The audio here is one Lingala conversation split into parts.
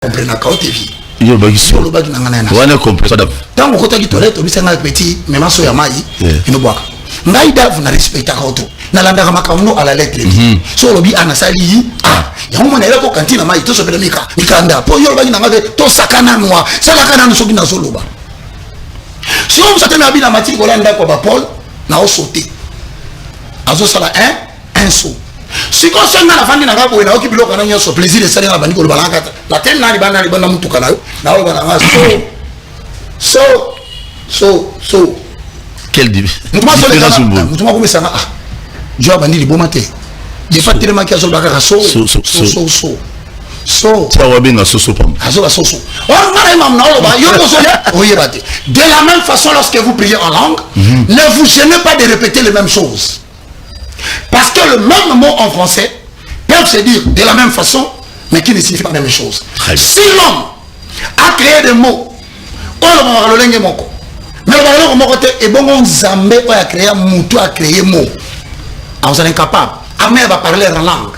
comprendre quand tu vis. Yo bagisi. Yo bagi nangana na. Wana comprendre. Tant ko taki toilette obisanga petit mais maso ya mai inobwaka. Ngai davu na respecta ka auto. Na landa ka makamno à la lettre. So lobi anasali ya mo na eleko kantina mai to so pele mikanda. Po yo bagi nangana to sakana noa. Sakana no so bina so loba. Si on s'attend à bien la matière Golanda kwa ba Paul na o sauter. Azo sala un saut. Si on s'en a la famille na ngabo na okibilo kana nyoso plaisir de sala na bandi ko balanga. La telle na libana libana mutuka na yo. Na o bana so quel dit mutuma ko mesanga jo bandi libomate. Je pas tellement qu'il y a sur bakaka so de la même façon, lorsque vous priez en langue, ne vous gênez pas de répéter les mêmes choses. Parce que le même mot en français peut se dire de la même façon, mais qui ne signifie pas la même chose. Si l'homme a créé des mots, mais et bon, Zambé a créé un mot, a créé mot. Vous êtes incapable. Amé va parler en langue.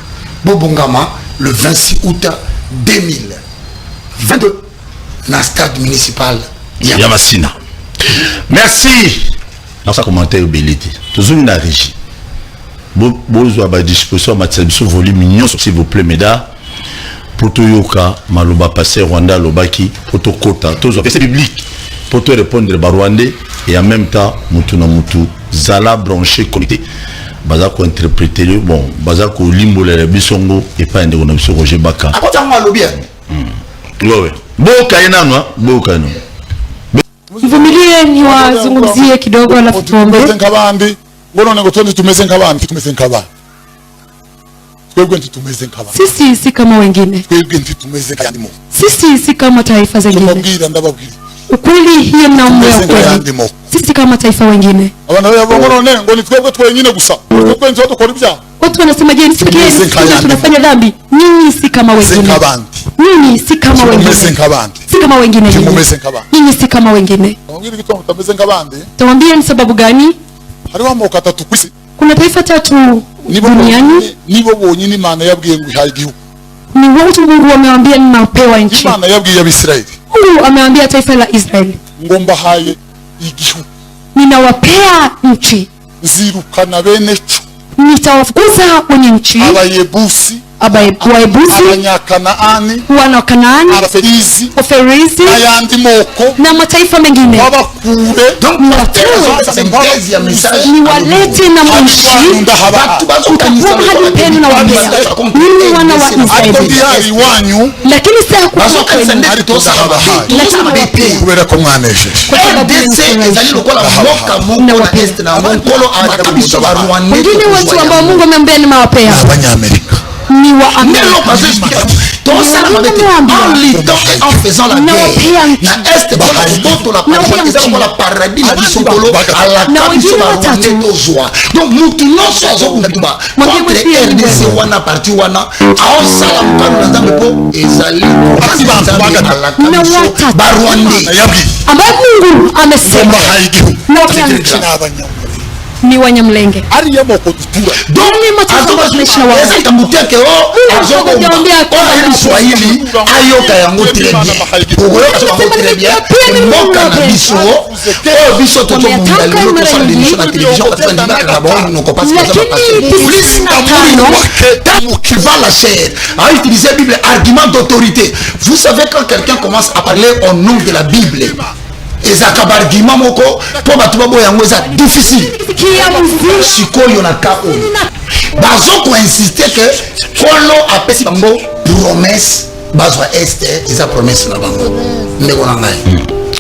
Bobongama, le 26 août 2022, dans le stade municipal Yamasina. Merci. Dans sa commentaire, Belité. Toujours une régie. Bozo à disposition, Mathieu volume mignon, s'il vous plaît, mesdames. Poto Yoka, Maloba Passé, Rwanda, Lobaki, Poto Kota, toujours. C'est biblique. Poto répondre Barwandais et en même temps, Mutuna Mutu, Zala branché, connecté. Bazako interpréter bon bazako limbo la bisongo et pas ndeko na biso Roger Baka akota ngwa lobia wewe boka ina boka ina mvumilie ni wazungumzie kidogo alafu tuombe nkabandi ngono ngo twende tumeze nkabandi twebwe tumeze nkabandi sisi si kama wengine twebwe tumeze nkabandi sisi si kama taifa zingine ndababwira ukweli hiyo mnaomba kweli sisi kama taifa wengine abantu yabongono ne ngo ni twebwe twenyine gusa twebwe nzo dukora ibyaha watu wanasema je sisi tunafanya dhambi nyinyi si kama wengine nyinyi si kama wengine si kama wengine nyinyi si kama wengine ngiri kitongo tameze nkabandi tuambie ni sababu gani hari wa moka tatu kwisi kuna taifa tatu duniani nibo bonyine Imana yabwiye ngo ihaye igihugu ni watu Mungu amewaambia mnapewa nchi Imana yabwiye Abisraeli Mungu amewaambia taifa la Israeli ngomba haye igihugu ninawapea nchi zirukana bene nitawafukuza wenye nchi abayebusi Waebusi, Abanyakanaani, Wanakanaani, Waferizi, ayandi moko na mataifa mengine. Wabakure, ni walete na mwishi utakuwa mahali penu na wambea nini wana wa Israeli lakini sasa kutoka lakini kubera ko mwaneje wengine watu ambao Mungu amembea ni mawapea Abanyamerika ni wa Amerika en faisant la guerre na est pour la paradis na bisokolo ala kabiso ba rwande tozwa donc mutu noso azokunda contre RDC wana parti wana aosala mkano na zambe po ezali ba rwande ambaye Mungu amesema ni Wanyamlenge ariyemo ko tutura doni matatizo tunaishi na wao muteke Swahili ayoka yango très bien okoyoka yango très bien mboka na biso biso to munda lelo to sala d'émission na télévision katika ndima na bon non ko parce que ça va qui va la chair a utiliser la Bible argument d'autorité. Vous savez quand quelqu'un commence à parler au nom de la Bible ezaka bargima moko po batu babo yango eza difficile sikoyo na kako bazo ko insister que kolo apesi bango promesse bazwa este eza promesse na bango ndeko na ngai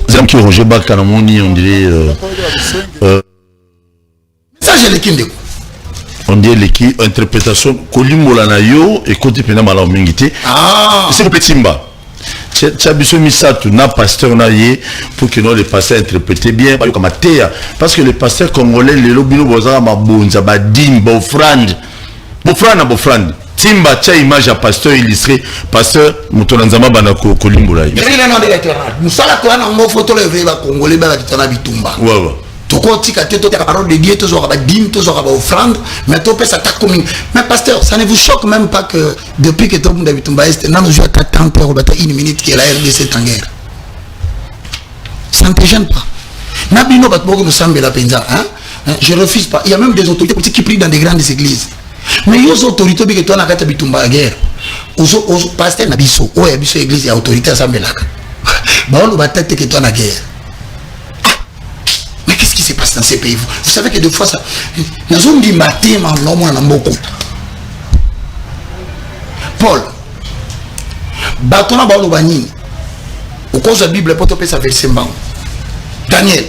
zamki Roger Baka na moni on dirait message lekinde on dirait l'équipe interprétation kolimola na yo et côté pena mala mingité c'est le petit mba Tchabiso Misatu na pasteur na yé pour que nous les pasteurs interprétent bien parce que les pasteurs congolais les lobino bozara mabonza ba dim ba offrande timba cha image à pasteur illustré pasteur mutonanzama bana ko limbola yi mais il est non de l'éternel nous sala ko na ngo photo le vrai ba congolais ba kitana bitumba ouais to la parole de Dieu, tu auras dîme, tu auras offrande, mais tu peux ça commune. Mais pasteur, ça ne vous choque même pas que depuis que tout le monde a vu ton baïs, nous jouons à temps pour une minute que la RDC est en guerre. Ça ne te gêne pas. Nabino Batbogo nous semble la penza, hein? Je refuse pas. Il y a même des autorités politiques qui prient dans des grandes églises. Mais il y a des autorités qui sont en guerre. Guerre. Aux pasteurs Nabiso, ou Yabiso église, il y a autorité à Sambelaka. Bon, on tête que tu es en guerre. Mais qu'est-ce qui se passe dans ces pays? Vous savez que des fois, ça. Nous avons dit matin, on a beaucoup. Paul, Batona Baolobani, au cause de la Bible, pour te faire sa verset. Daniel.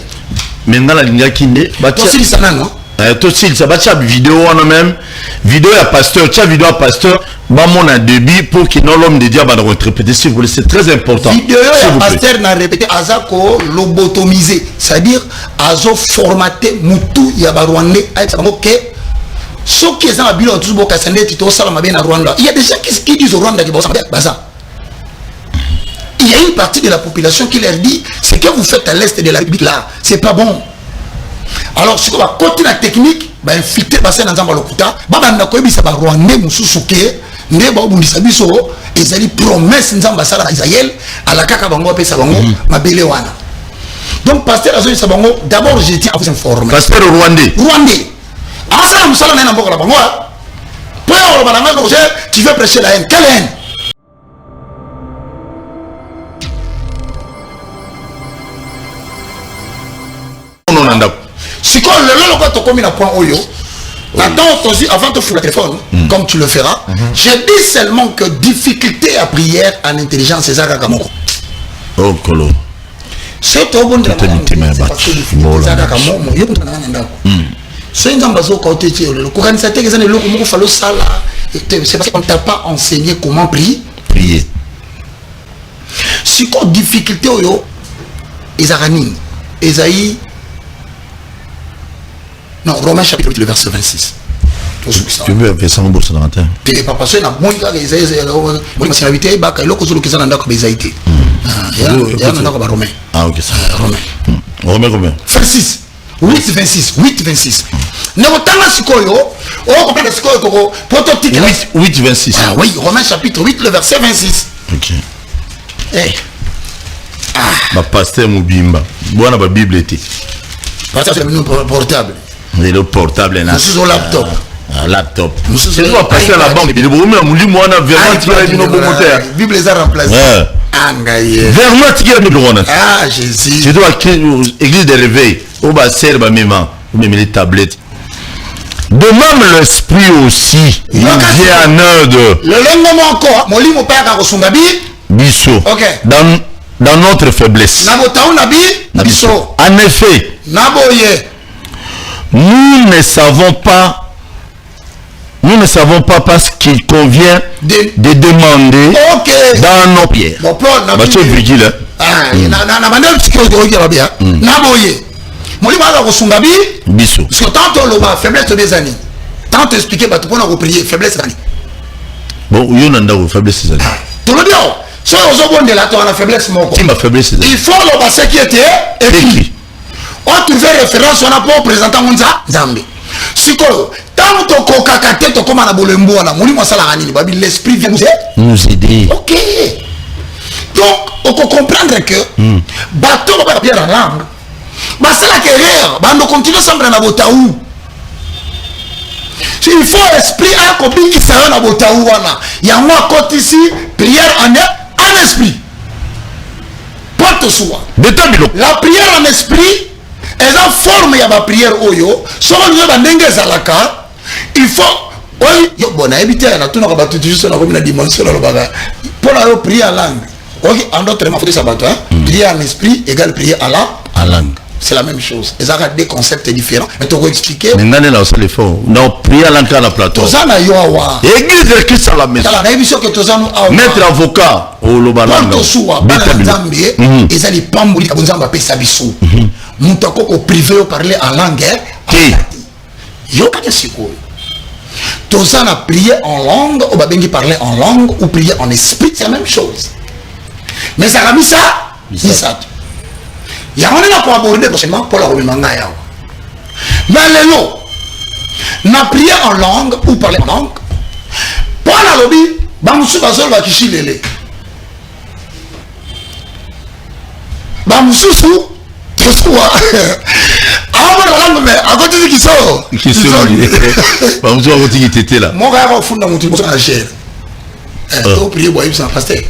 Maintenant, la ligne qui n'est pas. Toi aussi, ça n'a non? Toi aussi, ça va être vidéo en même. Vidéo à pasteur, tu as vidéo à pasteur. Bah, mon a débit pour qu'il n'ait l'homme de diable à répéter, s'il vous plaît. C'est très important. Vidéo à pasteur n'a répété Azako lobotomisé. C'est-à-dire, Azo formaté Moutou Yabarwande. Ok. Ceux qui sont à Bilo, tous les Kassandé, Tito Salamabé, à Rwanda. Il y a des gens qui disent au Rwanda qu'ils vont s'en faire. Il y a une partie de la population qui leur dit ce que vous faites à l'est de la République là, c'est pas bon. Alors, si on va continuer la technique, bah, infiltrer bassin dans un locuta, bah, on a quoi, ça va rwandais, moussouke, ne ba bundisa biso, ils allaient promesse dans Sala Israël, à la kaka bango, pe sabango, ma belewana. Donc, pasteur Azoy Sabango, d'abord, je tiens à vous informer. Pasteur rwandais. Rwandais. Avant ça, nous sommes en la bango, tu veux prêcher la haine. Quelle haine? Si quand le commis à point Oyo, avant de foutre le téléphone, comme tu le feras, je dis seulement que difficulté à prière en intelligence, c'est ça Kakamoko. Oh, Kolo. C'est au bon de la c'est parce qu'on ne t'a pas enseigné comment prier. Si quand difficulté Oyo, Ezarani, Esaïe. Non, Romains chapitre 8, le verset 26. Tu veux verset en bourse dans la terre. Tu n'es pas passé à moi, il y a des invités, il y a des gens qui sont dans les Haïti. Il y a un Romain. Ah, ok, ça. Romain. Romain combien? 26. 8, 26. 8, 26. Ne pas si koyo, on comprend ce que pour ton titre. 8, 26. Ah oui, Romains chapitre 8, le verset 26. Ok. Eh. Ah. Pasteur Moubimba. Bonne la Bible était. Pasteur, c'est le portable. Le portable là. C'est au laptop. Laptop. C'est toi passer à la banque. Il est moi on a vraiment tiré une bonne moteur. Bible les a remplacés. Vraiment tiré une bonne. Ah Jésus. Tu dois église de réveil. Au bas serbe même les tablettes. De même l'esprit aussi. Il vient en œuvre. Le lengo encore. Moli mon père a reçu Gabi. Bisso. OK. Dans notre faiblesse. Nabotaou nabi. Bisso. En effet. Naboye. Nous ne savons pas parce qu'il convient de demander dans nos prières. Monsieur Virgile. Bisso. Parce que tant on faiblesse des années. Tant expliquer pour nous prier faiblesse des années. Bon, il y a une faiblesse des années. Tout le monde. Si on a la faiblesse, il faut le bassin qui était écrit. On trouve référence, on a pas présenté Zambi. Si tant que tu as comme un abolembo, l'esprit vient nous aider. Ok. Donc, on peut comprendre que bateau va bien la langue. C'est la guerre. On continue à s'embrer dans Botaou. Il faut esprit à copine qui s'en dans Botaou. Il y a moi côté ici, prière en esprit. Porte soi. La prière en esprit. Et la forme de la prière oyo, si on a des zalaka, il faut oui, bon habiter na tout na battu juste na comme la dimension pour la prière en langue. OK, en d'autres mots, faut ça battre prière en esprit égale prière à la langue. C'est la même chose. Et ça a des concepts différents. Mais tu vas expliquer. Mais non, là aussi les faux. Non, prière en langue à la plateau. Tozana yoawa. Église de Christ à la maison. La révision que tozana maître avocat au lobalanga. Porte soua bana Zambie, ils allaient pambuli kabunzamba pesa biso. Moutako au privé au parler en langue. Yo ka siko. Tozana prier en langue ou babengi parler en langue ou prier en esprit, c'est la même chose. Mais ça a mis ça. Il y a un pour aborder prochainement pour la rememanga. mais lelo na prier en langue ou parler en langue pour la lobby bamusu bazol ba kishilele bamususu tosuwa awa la langue mais à côté de qui sort bamusu a côté qui était là mon gars va funda mutu mo na cher to prier boy ça pasteur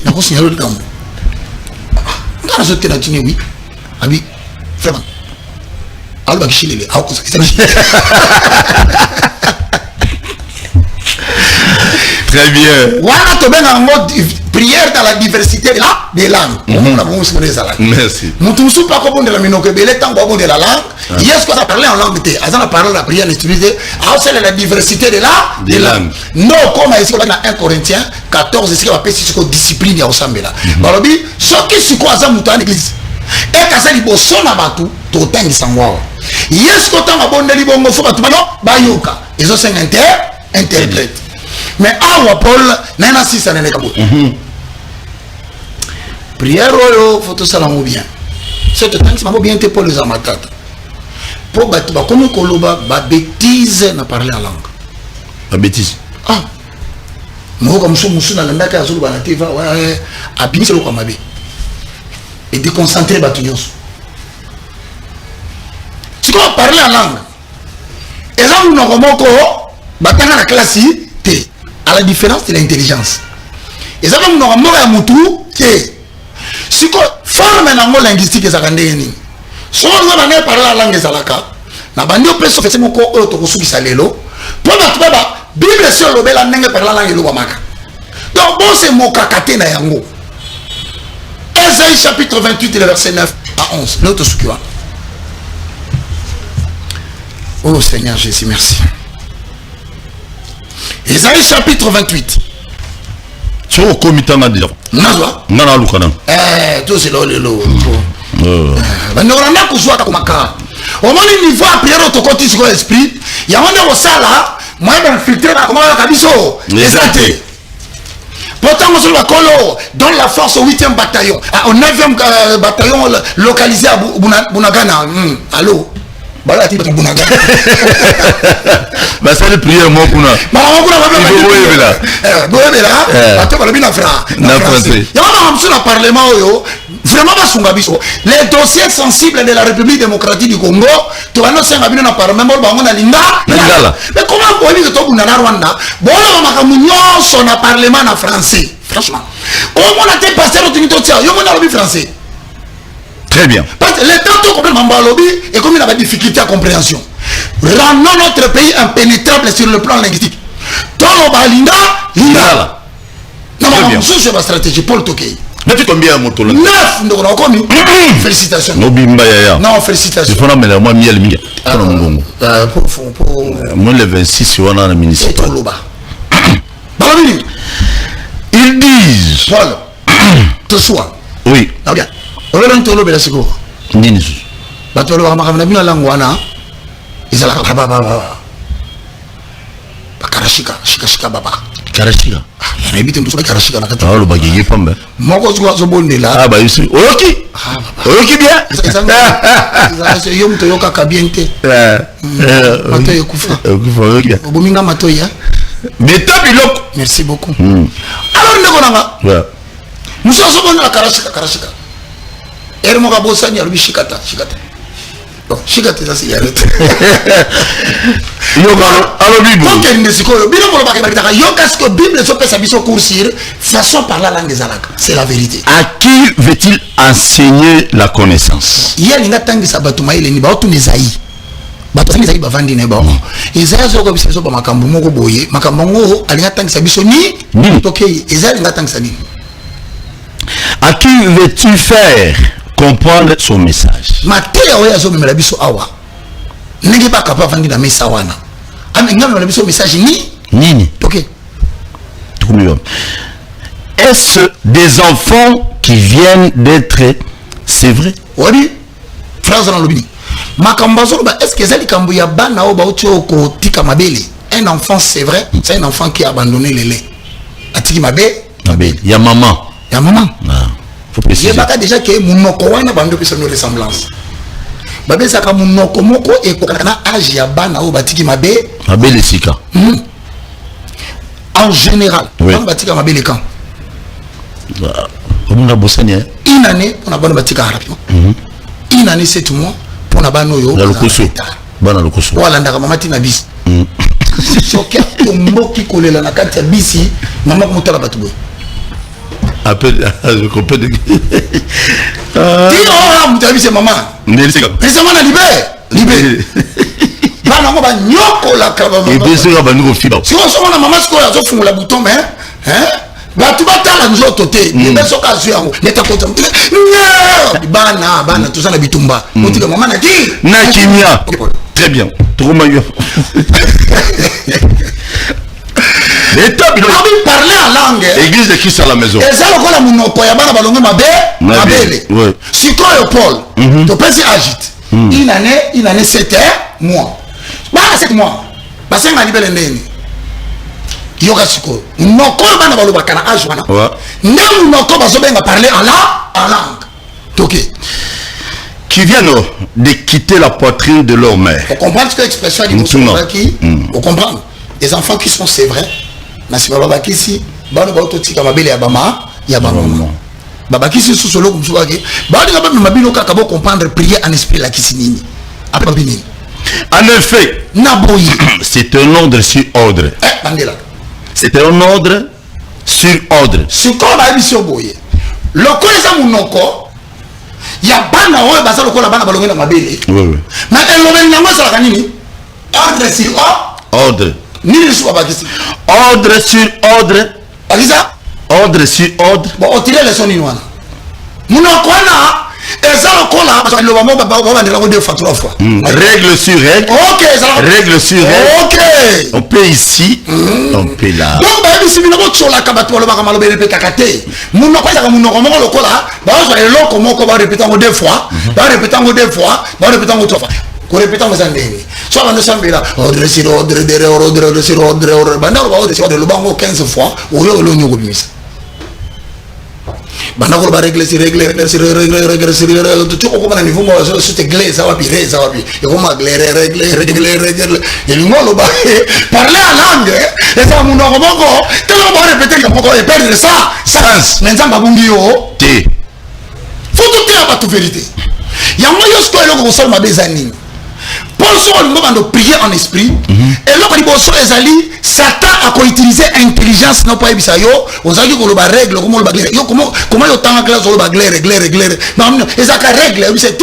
na ko signaler dans ngana zote na tini oui abi vraiment alba kishilele au ko très bien wana to benga mode prière dans la diversité des langues merci mutu musu pa ko bondela minoko bele tango bondela langue yes ko parler en langue te azana parler la prière utilisée c'est la diversité des langues non comme ici on a 1 Corinthiens 14 ici on appelle c'est ko discipline ya osambela balobi soki siko aza mutu en église et kaza liboso na batu to tangisa ngwa yes ko tanga bondeli bongo fo batu bayoka ezo senga interprète mais awa Paul nana sisa nene kabo prière oyo faut tout ça bien c'est temps que ça bien te Paul les amatata pour batu ba kono koloba ba bêtise na parler en langue la bêtise mo comme musu na landa ka zulu bana teva wa abimisa lo kamabe et déconcentrer batu nyonso tu peux parler en langue et là nous nomoko batanga la classe T à la différence de l'intelligence et ça nous nomoko ya mutu T si ko forme na ngo linguistique ezakande ni so on va parler la langue ezalaka na bandi opeso fese moko oyo to kosukisa lelo po batu baba bible sur lobela ndenge parler la langue lo maka donc bon c'est mokakate na yango Ésaïe chapitre 28 le verset 9 à 11 l'autre sukiwa. Oh Seigneur Jésus, merci. Ésaïe chapitre 28. Tu as comité en déjà. Nazwa. Nana lukana. Tout c'est là le ben nous on a kuswa takumaka. Au moins niveau à prière au côté sur l'esprit, il y a un au sala, moi ben filtrer comment kabiso. Exacté. Pourtant, nous sommes dans la force au 8e bataillon, au 9e bataillon localisé à Bunagana. Allô? Bah, tu vas Bunagana. Bah, ça le prière, moi, pour nous. Bah, on va vraiment, les dossiers sensibles de la République démocratique du Congo, tu vas nous faire un parlement, mais comment vous dire que tu as Rwanda? Bon, on a parlement en français. Franchement, on a été passé au Tunito, on a lobby français. Très bien. Parce que les temps complètement lobby et comme il a des difficultés à compréhension, rendons notre pays impénétrable sur le plan linguistique. Tolo Balinda, Linda. Non, non, c'est ma stratégie, Paul Tokei. Mais tu combien à mon tour? 9, nous avons commis. Félicitations. Non, félicitations. Il faut mettre moi miel miel. Moi le 26 on a la municipal. Ils disent. Paul. Ce soir. Oui. Regarde. Regarde ton lobby là c'est quoi? Nini. Batolo ba makam na bina langwana. Izala ka baba. Bakarashika, shika baba. Karashika. Ya na bitu mtu karashika na kati. Ah lo bageye pamba. Moko zwa zo bondela. Ah ba yusi. Oyoki. Oyoki bien. Izala yo mtu yoka kabiente. Mato yokufa. Yokufa oyoki. Obominga mato ya. Meta biloko. Merci beaucoup. Alors ndeko nanga. Ouais. Muso zo bondela karashika. Ermo ka bosa ni alubi shikata. Bon, shikata ça c'est arrêté. Yo alors Bible. Donc il ne siko bino mo ba ka yo qu'est-ce que Bible so pesa biso coursir façon par la langue zalaka. C'est la vérité. À qui veut-il enseigner la connaissance? Hier linga tangisa batu maile ni ba otu Esaïe. Batu Esaïe ba vandi ne ba. Esaïe zo ko biso ba makambo moko boye, makambo ngo alinga tangisa biso ni tokei Esaïe linga tangisa ni. À qui veux-tu faire comprendre son message? Matéo ya zo memela biso awa. Nenge ba capable vandi na mesa wana. Ami ngam memela biso message ni Nini. OK. Est-ce des enfants qui viennent d'être, c'est vrai? Oui. Phrase dans l'obini. Makambazo ba est-ce que zali kambu ya bana o ba otio ko tika mabele? Un enfant c'est vrai, c'est un enfant qui a abandonné le lait. Atiki mabe, mabele. Ya maman. Ya maman. Ah. faut préciser. Il y a déjà que monoko wana bando pesa no ressemblance. Babe saka monoko moko e kokana âge ya bana o batiki mabe les sika. En général, oui. On batika mabe les camps. On a bossé né. Une année on a bana batika rapidement. Une année 7 mois pour na bano yo. Dans le koso. Bana le koso. Wala ndaka mamati na bis. Sokia to mboki kolela na kati ya bisi mama mutala batubo. Appelle je comprends. Tino ha mutabi se mama. Nelisika. Esa mana libe. Bana ngo ba nyoko la kaba. Et bese ka banduko fiba. Si on se na mama sko ya zo fungula bouton mais batu batala nzoto te ndeso ka zu yango neta kota bana tuzana bitumba otika mama na ki na kimia. Très bien. Trop maillot. L'état parler en langue. Église de Christ à la maison. Et ça le kola munoko ya bana balonge mabele. Ouais. Sikoyo Paul. To pesi agite. Une année 7 mois. Bana 7 mois. Basenga libele ndeni. Yoga sikoyo. Munoko bana baloba kana age wana. Ouais. Ndemu munoko bazobenga parler en langue. Toké. Qui viennent de quitter la poitrine de leur mère. Vous comprenez ce que l'expression dit qui vous comprenez? Les enfants qui sont c'est vrai. Nasi baba kisi bano ba ototika mabele ya bama ya bama. Baba kisi sous solo comme souvent que bano ngaba mabino kaka bo comprendre prier en esprit la kisi nini. Après babini. En effet, naboyi c'est un ordre sur ordre. Bandela. C'est un ordre sur ordre. Ce qu'on a dit sur boye. Le koza munoko ya bana oyo basa lokola bana balonge na mabele. Oui. Mais elobeli nango sala kanini? Ordre sur ordre. Nini sur baba kisi? Ordre sur ordre. Alisa? Ordre sur ordre. Bon, on tire les sons wana. Munoko na eza lokola parce que le baba baba ndela ko 2 fois 3 fois. Règle sur règle. OK, ça. Règle sur règle. OK. On peut ici, on peut là. Donc ba bisi bino ko tsola ka bato loba ka malobe répéter kate. Munoko eza ka munoko moko lokola, ba zo eloko moko ba répéter ngo 2 fois, ba répéter ngo 2 fois, ba répéter ngo 3 fois. Ko répéter ngo zandeni. So ba no sambela, ordre sur ordre de ordre sur ordre. Banda ba ordre sur ordre lobango 15 fois, oyo lo nyoko bimisa. Banda ko ba règle sur règle tu ko na niveau mo so te glé ça va pire ça va pire. Et comment règle. Et le mot ba parler en langue et ça mon moko tellement ba répéter comme moko et perdre ça sens. Mais nzamba bungi yo T. Faut tout dire pas toute vérité. Ya moi yo sko eloko so ma bezani. Paul so le moment de prier en esprit et là quand bosso ezali Satan a ko utiliser intelligence non pas ebisa yo ozaki ko lo ba règle comment lo ba yo comment yo tanga classe lo ba règle non ezaka règle c'est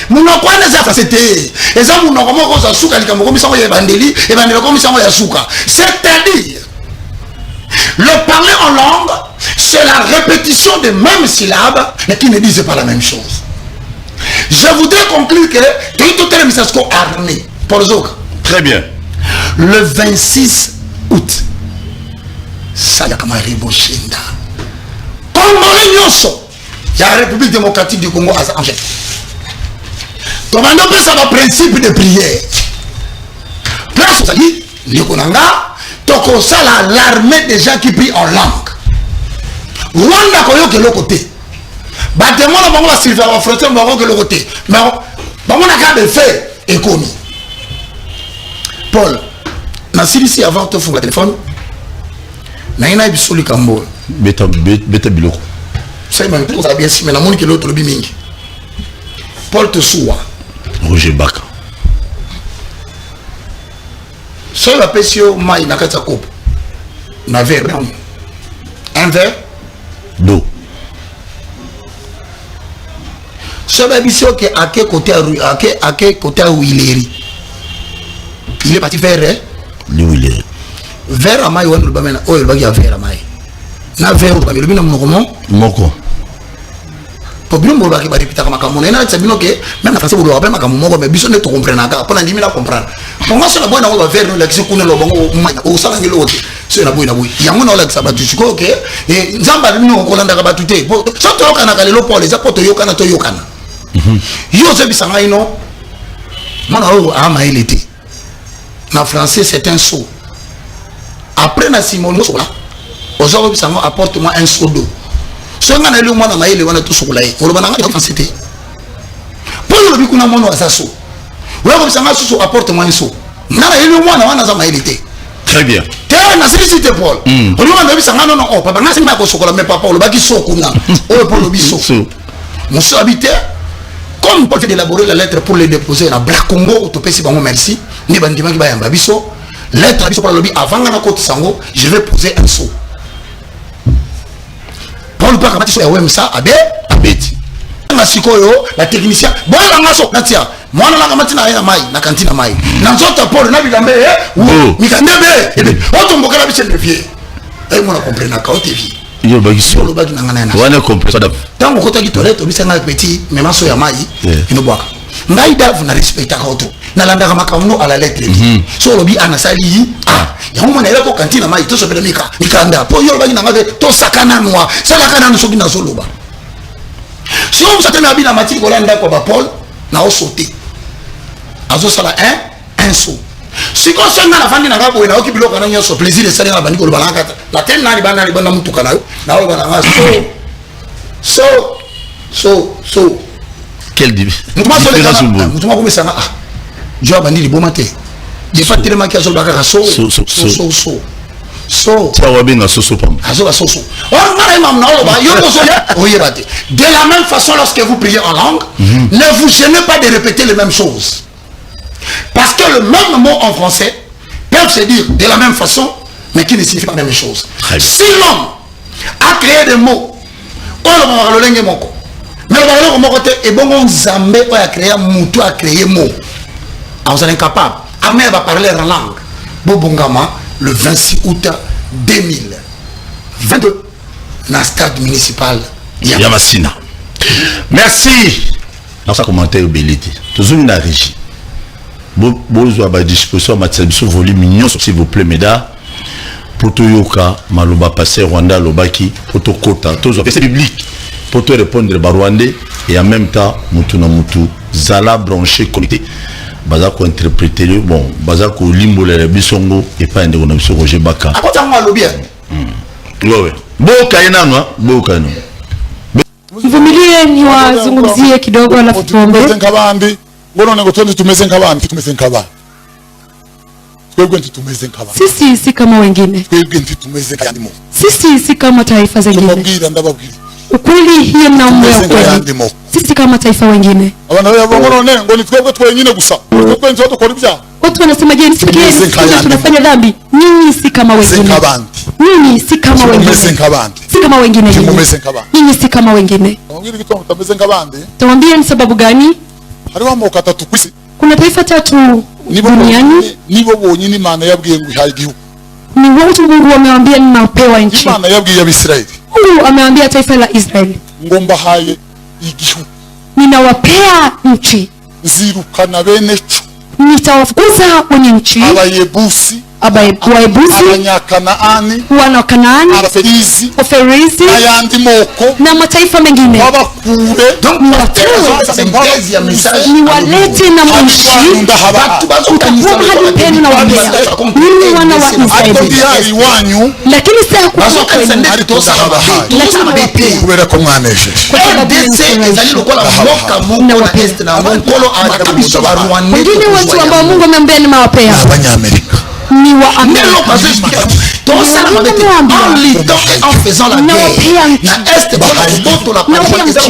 mon quoi na za c'était eza mon comment ko za suka likambo ko misango ya bandeli et bandeli ko misango ya suka c'est-à-dire le parler en langue c'est la répétition des mêmes syllabes mais qui ne disent pas la même chose. Je voudrais conclure que tout est mis armé pour les autres. Très bien. Le 26 août, ça y a comme un ribochinda. Congolais Nyoso, il y a la République démocratique du Congo à Angers. Comment on peut savoir le principe de prière? Place, ça dit, Likonanga, toko sala l'armée des gens qui prient en langue. Rwanda koyo que l'autre côté. Battement la bango va servir à frontière bango que l'autre côté. Mais bango n'a qu'à le faire et commis. Paul, na ici avant de faire le téléphone, na ina bisuli kambo. Beta biloko. C'est même tout ça bien si mais na moni que l'autre le bimingi. Paul te soua. Roger Baka. So la pesio mai na kata coupe. Na verre. Un verre d'eau. So ba bisio que à quel côté à quel côté où il est parti vers où il est. Vers à mai ou le bamena o le bagi à vers à mai. Na vers ou le bina monokomo moko. Pour bien me baki ba répéter comme comme on est là c'est bien que même en français vous le rappelez comme moko mais biso ne te comprendre pas pour ndimi la comprendre. Pour moi c'est la bonne on va vers la qui kuna lo bango o sala ngelo ote. C'est na boy yango na la sabatu siko que et nzamba bino ko landa ka batute. So to kana ka lelo Paul les apoto yo kana to yo kana. Yo se bisanga ino. Mona o ama il était. En français c'est un seau. Après na Simon là, aux autres bisanga apporte-moi un seau d'eau. songa na le mwana maele wana to sokola ye oloba nanga c'était pour le bikuna mono asaso ouais comme ça ngaso apporte moi so na le mwana wana za maele te très bien te na cité Paul oloba na bisa ngano non papa ngasi ma ko sokola mais papa oloba ki sokuna o pour le biso mon habité comme pour élaborer la lettre pour les déposer na Black Congo to pesi bango merci ni bandima ki ba yamba biso lettre biso pour le lobby avant na côté sango je vais poser un saut Paul pas kamati so ya wem ça abeti na sikoyo la technicien bola ngaso natia mwana la kamati na ya mai na kantina mai na nzota Paul na bilambe mikandebe ebe otomboka la biche de vie et moi na comprendre na kaote vie yo bagiso lo bagi nangana na wana comprendre tango kota ki toilette obisanga petit mema so ya mai inobwaka ngai davu na respecta kaoto na landaka makamno à la lettre so lobi anasali ya mwana ile ko kantina mai to so pele mikanda po yo bagi nanga to sakana noa sakana no so bina so loba si on s'attend à bien mati ko landa ko ba Paul na o sauter azo sala un saut si ko sanga na fandi na ngabo na oki biloko na nyoso plaisir de sala na bandi ko lo balanga la tenne na libana libana mutu kana na o bana so quel dit mutuma ko mesanga jo bandi libomate je pas tellement qu'il y a sur bakaka so ça va bien so pam so de la même façon lorsque vous priez en langue ne vous gênez pas de répéter les mêmes choses parce que le même mot en français peut se dire de la même façon mais qui ne signifie pas la même chose si l'homme a créé des mots mais et bon Zambé a créé mutu a créé mot vous êtes incapable Amé va parler en langue Bobongama le 26 août 2022 dans le stade municipal Yamasina. Merci dans sa commentaire Beliti toujours une régie besoin de disposition matériel volume s'il vous plaît mesdames pour tout yoka maloba passer Rwanda lobaki pour tout kota tous c'est public pour te répondre barwandais et en même temps mutu na mutu zala branché connecté baza ko interpréter bon baza ko limbola bisongo et pas ndeko na biso Roger Baka akota mwa lobia wewe boka inanwa boka ino mvumilie ni wazungumzie kidogo alafu tuombe nkabandi ngono ngo twende tumeze nkabandi twebwe tumeze nkabandi sisi si kama wengine twebwe tumeze nkandimo sisi si kama taifa zingine ndababwira ukweli hiyo mnaongea kweli sisi kama taifa wengine abana babo ngo ni twebwe twenyine gusa twebwe nzo dukora ibyaha watu wanasema je nisikie tunafanya dhambi nyinyi si kama wengine nyinyi si kama wengine si kama wengine nyinyi si kama wengine ngiri kitu tumeze nkabandi tuambie ni sababu gani hariho amoko atatu kwisi kuna taifa tatu duniani nibo bonyine Imana yabwiye ngo ihaye igihugu ni watu Mungu amewaambia ninapewa nchi Imana yabwiye Abisiraeli Mungu amewaambia taifa la Israeli ngomba haye igihugu ninawapea nchi zirukana bene nitawafukuza wenye nchi abayebusi Waebusi abanyakanaani Wanakanaani Waferizi ayandi moko na mataifa mengine wabakure niwalete na mwishi utakuwa mahali penu na wambea mimi wana wa Israeli lakini saa kubera ko mwaneshe wengine watu ambao Mungu ameambia nimewapea Abanyamerika ni wa Amerika en faisant la guerre na est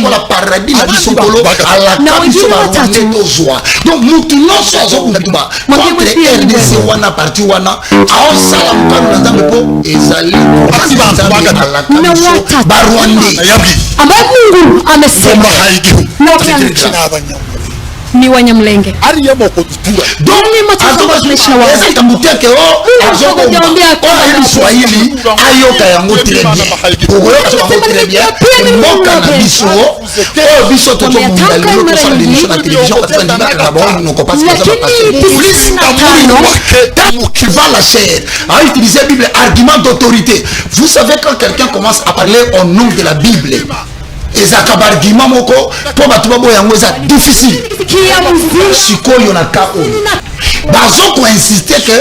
la paradis na bisokolo ala kabiso ba tozwa donc mutu noso azokunda contre RDC wana parti wana aosala mpano na nzambe po ezali barwandi ambaye Mungu amesema ni Wanyamlenge ariya moko tutura doni matatizo tunaishi wao sasa muteke azokuambia kwa Kiswahili ayoka yango très bien ugoyoka yango très bien mboka na biso biso toto mungali ko sa l'émission na télévision parce que ndika ka bon non pas qui va la chair a utiliser Bible argument d'autorité. Vous savez quand quelqu'un commence à parler au nom de la Bible ezaka bargima moko po batu babo yango eza difficile sikoyo na ka oyo bazo ko insister que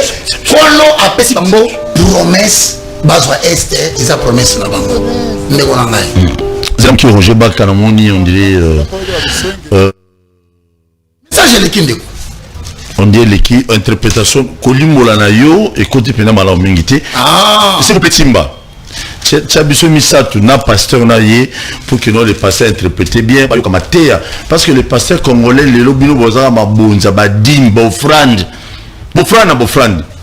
kolo apesi bango promesse bazwa este eza promesse na bango ndeko na ngai qui Roger Bakanamoni, on dirait ça j'ai l'équipe de on dit l'équipe interprétation Kolimbola na yo et côté pena mala mingité c'est le petit mba Tchabiso Misatu na pasteur na yé pour que nous les pasteurs interprétent bien comme terre parce que les pasteurs congolais les lobino bozara ma bonza ba dim ba offrande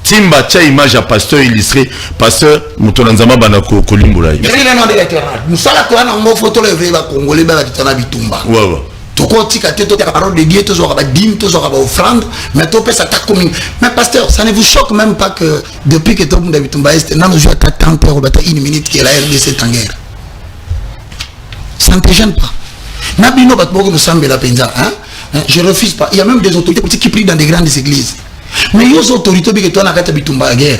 Timba tcha image à pasteur illustré pasteur Mutonanzama banako Kolimbola mais il est non d'électoral nous ça la toi na mo photo le vrai ba congolais ba tana bitumba ouais toko tika teto ta parole de Dieu to zo ba dim to zo ba offrande mais to pesa ta commune mais pasteur ça ne vous choque même pas que depuis que tout le monde bitumba est na nous joue à tant pour bata une minute que la RDC en guerre ça ne te gêne pas na bino bat boko nous semble la penza hein je refuse pas il y a même des autorités politiques qui prient dans des grandes églises mais les autorités que toi na kata bitumba guerre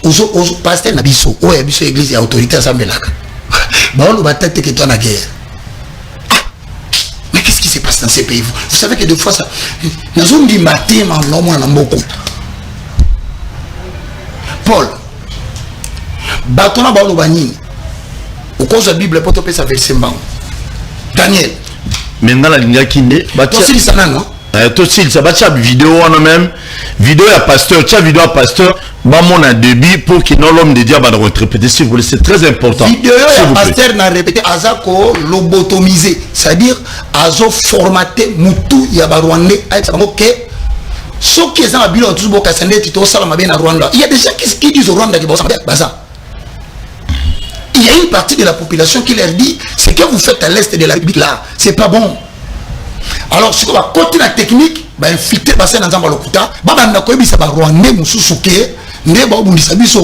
aux pasteur na biso o ya biso église ya autorité semble là ba on ba tête que toi na guerre. Mais qu'est-ce qui se passe dans ces pays? Vous savez que des fois ça nous on dit matin non moi na mboko Paul batona ba lo banini au cause de la Bible pour te faire verset mbang Daniel maintenant la ligne qui n'est ba to sili sana non to sili ça ba cha vidéo on même vidéo ya pasteur cha vidéo à pasteur ba mon a débit pour que non l'homme de Dieu va interpréter si vous voulez c'est très important vidéo ya pasteur n'a répété azako lobotomisé c'est-à-dire azo formaté mutu ya ba rwandais a OK ceux qui sont à bilo tous boka sende tito sala mabe na Rwanda il y a des gens qui disent au Rwanda que baza il y a une partie de la population qui leur dit ce que vous faites à l'est de la République là c'est pas bon. Alors si on va continuer la technique ba infiltrer bassin dans Zamba lokuta ba na ko bisa ba Rwandais mususu ke ne ba obundisa biso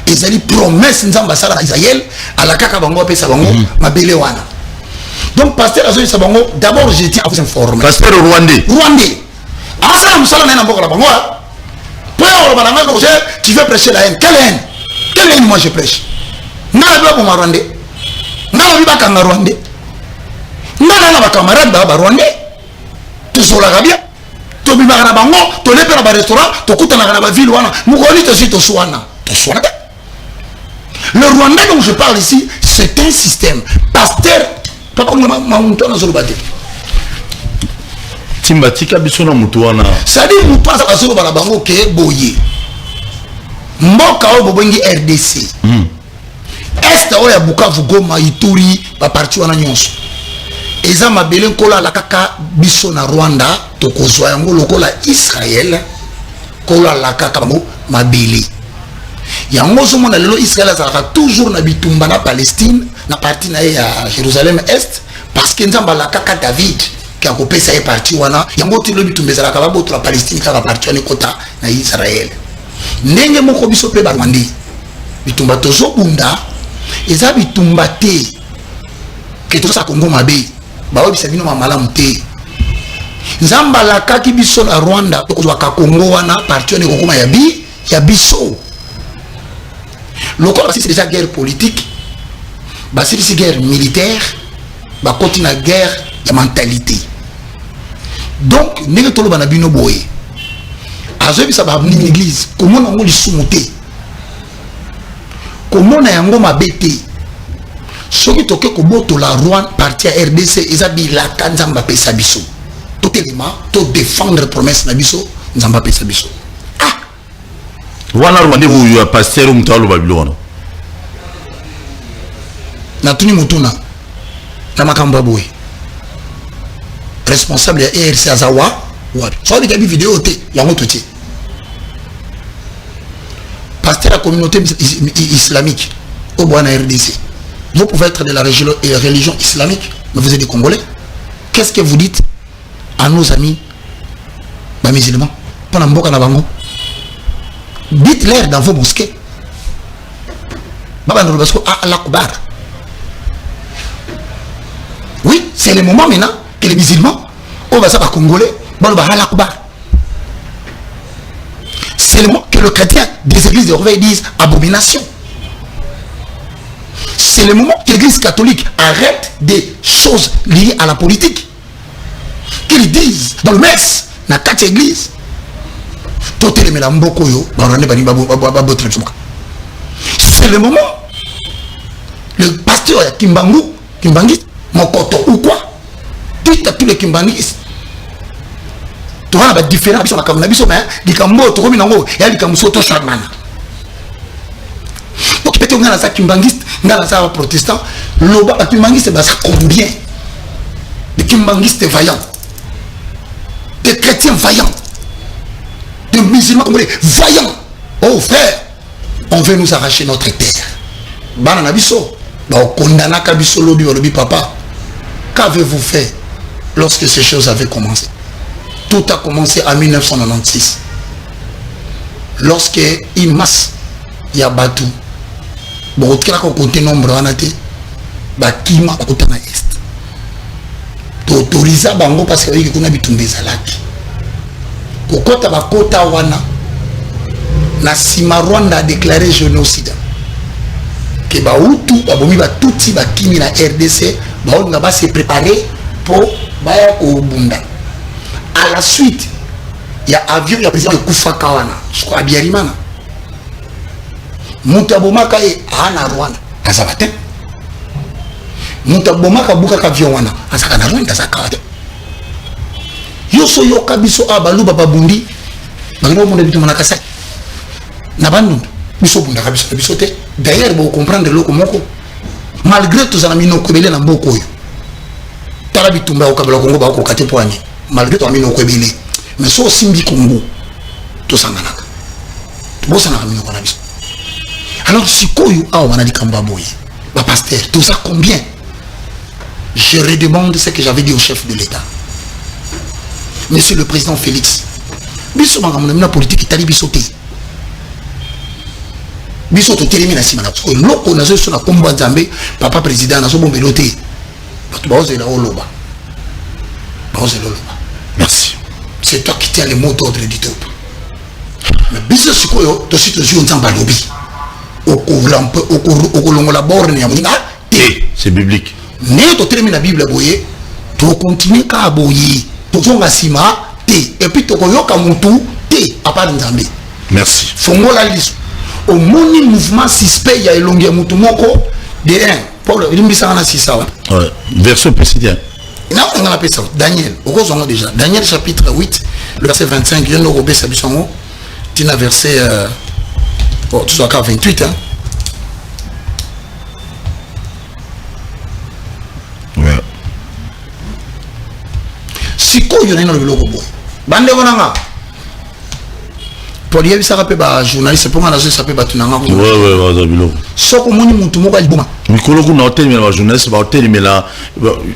ezali promesse nzamba sala na Israël ala kaka bango pesa bango mabele wana. Donc pasteur azo sabango d'abord je tiens à vous informer pasteur rwandais asa musala na mboka la bango pour on va la tu veux prêcher la haine quelle haine moi je prêche na ba bon rwandais na ba kanga rwandais na ba camarade ba rwandais tout sur la bien to bi ba na bango to le pera ba restaurant to kutana na ba ville wana mukoli to si to swana le Rwanda dont je parle ici c'est un système pasteur papa maunto na zolobate timbatika biso na mutu wana sadi mutu asa kasolo bala bango ke boye mboka o bobongi RDC est o ya Bukavu Goma Ituri ba parti wana nyonso eza mabele nkola la kaka biso na Rwanda to kozwa yango lokola Israël kola la kaka mo mabele yango zo mona lelo Israël azaka toujours na bitumba na Palestine na parti na ya Jérusalem Est parce que nzamba la kaka David qui a coupé sa partie wana yango tilo bitumba za kaka baboto la Palestine kaka parti wana kota na Israël ndenge moko biso pe ba Rwanda bitumba tozo bunda eza bitumba te ke to sa Congo mabe ba obisa bino malamu te nzamba la kaki biso na Rwanda to kozwa ka Congo wana parti wana kokoma ya biso lokola c'est déjà guerre politique bah c'est guerre militaire bah continue la guerre de mentalité donc n'est que tout le monde a bien boye azobi ça va venir l'église comment on les soumonter comment on a un homme abété ce qui toque comme boto la Rwanda parti à RDC ils habitent la kanzamba pesa biso tout élément tout défendre promesse na biso nzamba pesa biso wana Rwanda vous ya pasteur mutalo babilona na tuni mutuna na makamba boy responsable ya ERC azawa wapi so bika bi vidéo te ya moto ti pasteur la communauté islamique au Bwana RDC vous pouvez être de la religion islamique mais vous êtes des Congolais qu'est-ce que vous dites à nos amis ba musulmans pendant mboka na bango dites-leur dans vos mosquées Baba Ndolobasko à l'Akbar. Oui, c'est le moment maintenant que les musulmans au Basa Congolais vont à l'Akbar. C'est le moment que le chrétien des églises de réveil disent abomination. C'est le moment que l'église catholique arrête des choses liées à la politique. Qu'ils disent dans le messe, dans 4 églises. C'est le moment. Le pasteur Kimbangi, Mokoto ou quoi? Dites à tous les kimbangistes. Tu vois la différence sur la cannabis, mais les cambo, tu vois, il y a des camsoto charmana. Donc peut-être qu'on a ça kimbangiste, on a ça protestant. Loba, la kimbangiste, c'est combien? Des kimbangistes vaillants, des chrétiens vaillants, des musulmans congolais vaillants. Oh frère, on veut nous arracher notre terre. Banana biso, condamna kabiso lobi lobi papa. Qu'avez-vous fait lorsque ces choses avaient commencé? Tout a commencé en 1996. Lorsque une masse ya batu, bon tu as compté nombre anate, bakima kota na est. Autorisa bango parce que y a bitumbe zalaki. Kokota bakota wana. Na sima Rwanda a déclaré génocide. Que ba Hutu, ba bomi ba Tutsi, ba Kimi na RDC, ba on va se préparer pour baya ko bunda. À la suite, il y a avion, il y a président de Koufa Kawana, je crois à Biarimana. Mutabomaka e ana Rwanda, azabate. Mutabomaka buka ka avion wana, azaka na Rwanda azakate. Yoso yoka biso abalu baba bundi, bangino monde bitu manaka sai. Nabandu biso bunda ka biso te. D'ailleurs, vous comprenez le Komoko. Malgré tout ça, nous avons un beaucoup. Talabi tumba au Kabila Congo, au Kate Poani. Malgré tout, nous avons mais so Simbi Congo, tout ça n'a pas. Tout ça n'a pas. Alors, si Koyo a on a dit Kambaboy, ma pasteur, tout ça combien? Je redemande ce que j'avais dit au chef de l'État. Monsieur le président Félix, biso mangamuna politique itali bisoté. Biso to termine na sima na ko loko na zo na komba nzambe papa président na zo bombelote bato baozela oloba merci, c'est toi qui tiens les mots d'ordre du top. Mais biso sikoyo to sito zo nzamba lobi okolongola borne ya munga te, c'est biblique. Ne to termine na Bible boye to continuer ka boye to zonga sima te et puis to koyoka mutu te à part nzambe. Merci. Fongola liso au moni mouvement suspect il y a elongi ya mutu moko de 1 Paul limbisa na sisa wa verset précédent na on a appelé ça Daniel okozonga déjà Daniel chapitre 8 le verset 25 il y a no robesa bisongo tina verset bon tu sois 28 hein. Ouais. Siko yo na no biloko boy bande konanga pour y ça rappelle ba journaliste pour moi ça s'appelle batunanga ouais soko moni muntu moko aliboma mikolo kuna hôtel mais la journaliste ba hôtel mais là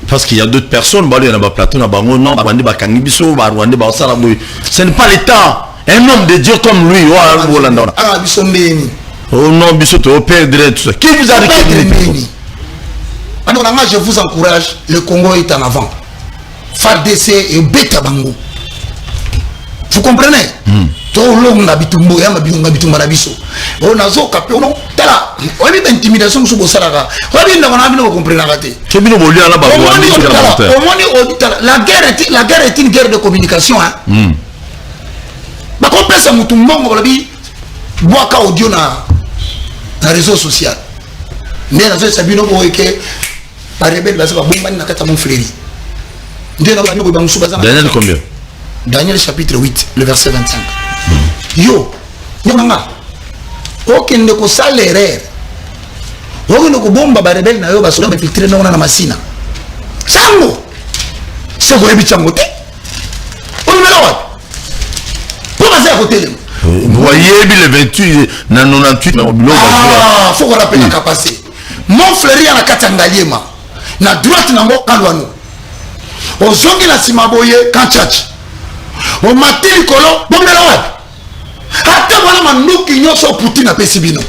parce qu'il y a d'autres personnes ba na ba plateau na bango non ba bandi ba kangi biso ba rwanda ba sala boy ce n'est pas l'état un homme de Dieu comme lui wa Holanda ah biso mbeni oh non biso to perdre tout ça qui vous a dit alors là je vous encourage, le Congo est en avant FARDC et beta bango vous comprenez on a bitumbo ya mabinga bitumba na biso on a zo kapé on tala on est intimidation sur bosaraka on est na bino comprendre raté que bino bolia na ba la guerre est une guerre de communication hein ba comprendre mutumbo ngolobi boaka audio na réseau social mais na zo sabino boyeke par rebelle ba bomba na kata mon frère ndé na ba no ba musubaza Daniel combien? Daniel chapitre 8 le verset 25 yo nyanga okende ko salaire okende ko bomba ba rebelle na yo ba soda infiltrer na na masina sango c'est ko ebi chango te on me la pour passer à côté vous voyez le 28 na 98 ah faut qu'on rappelle ka passé mon frère ya na katangaliema na droite na ngo kalwano ozongi na simaboye kan church o matili kolo bombela wapi ata wana manduki nyoso Poutine a pesibino.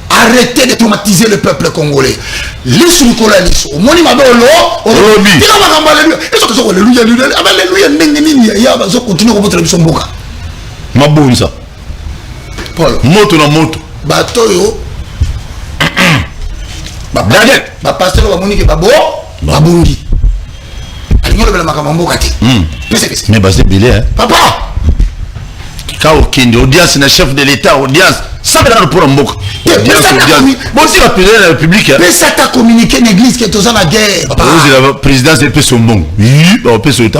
Arrêtez de traumatiser le peuple congolais. Lisu nikola lisu omoni mabolo olobi tika makamba leluya eso ko leluya alléluia ndenge nini ya bazo continuer ko botra biso mboka mabonza Paul moto na moto bato yo ba pasteur ba moni ke babo babungi alingo le makamba mboka te mais basé bilé hein papa Kaokindi, audience, le chef de l'État, audience. Ça me donne pour un mot. Audience. Bon, si la présidence de la République. Mais ça t'a communiqué l'église qui est aux la guerre. La présidence est son bon. Oui, on peut se le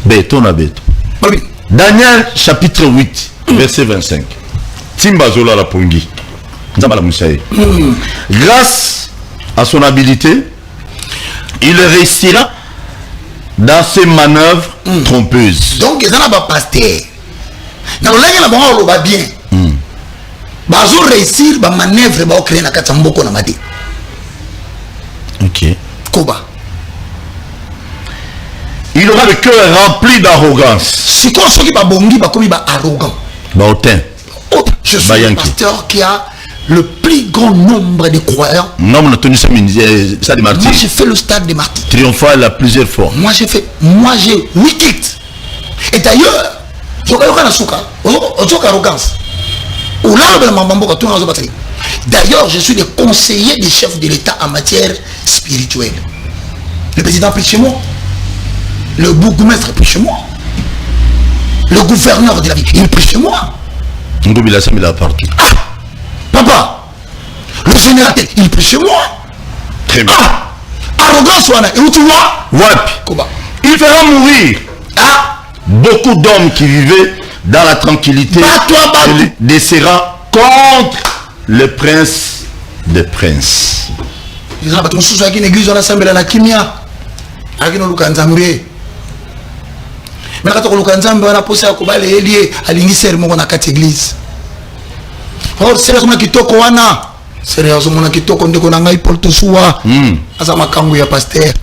béton à béton. Daniel chapitre 8, verset 25. Timbazola la Pongi. Grâce à son habileté, il réussira dans ses manœuvres trompeuses. Donc, ils ont un pasteur. Dans le lac, on va bien. Ils ont réussi à manœuvre pour créer un Katsamboko. Ok. Koba. Il aura le cœur rempli d'arrogance. Si on se dit que Bongi va comme arrogant. Je suis un pasteur qui a le plus grand nombre de croyants. Non, on a tenu ça de martyrs. Moi, j'ai fait le stade des martyrs. Triomphal à plusieurs fois. Moi, j'ai 8 kits. Et d'ailleurs, d'ailleurs, je suis le conseiller des chefs de l'État en matière spirituelle. Le président prie chez moi. Le bourgmestre prie chez moi. Le gouverneur de la ville, il prie chez moi. Partout. Ah, papa, le général, il prie chez moi. Très bien. Arrogance, et où tu vois? Il fera mourir beaucoup d'hommes qui vivaient dans la tranquillité. Il décera contre le prince des princes. Ils ont une église dans l'assemblée de la Kimia. Mais quand on a posé à Koba, il est à l'initialement dans la église. Or, sérieusement, qui toko wana. Sérieusement, qui toko ndeko na ngai Paul Tosuwa. Asa makambu ya pasteur.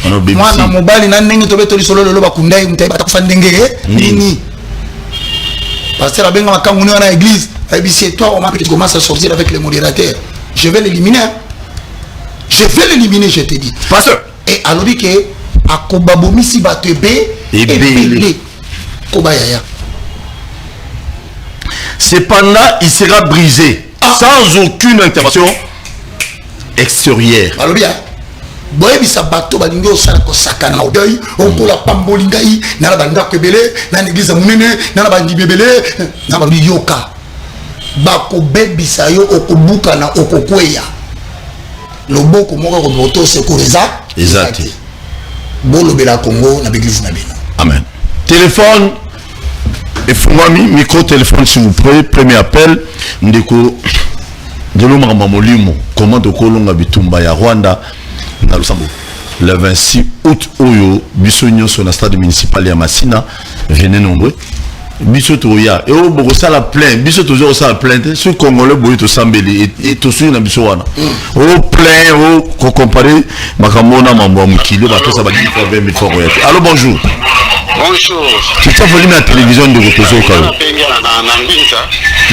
Moi, na mobali na ndenge tobeto lisolo lelo bakundai mtai batakufa ndenge nini. Pasteur abenga makambu ni wana église. C'est toi, on m'a dit que tu commences à sortir avec les modérateurs. Je vais l'éliminer. Je vais l'éliminer, je te dis. Pasteur. Et alors que akobabomisi batebe ebele kobayaya. Cependant, il sera brisé sans aucune intervention extérieure. Alors bien, boye bisa bato balingo sala ko sakana odoy okola pambolingai na banda kebele na l'église munene na bandi bebele na bandi yoka bako bebisa yo okubuka na okokweya loboko moko ko boto sekureza exact. Bolo bela Congo na l'église na bino. Amen. Téléphone et Fungwami, micro-téléphone s'il vous plaît. Premier appel. Ndeko Deloma Mamolimo, commande Kolonga Bitumba ya Rwanda na Lusambo. Le 26 août Oyo, Bissonio sur la stade municipal ya Massina, venez nombreux. Biso toya et au bosa la plainte biso toujours ça la plainte ce congolais boy to sambeli et to sur na biso wana au plein au comparé makamona mambo mukile ba to ça ba dit pour 20 000 francs. Allô, bonjour. Bonjour. Qui t'a volume la télévision de Rotozo Kao.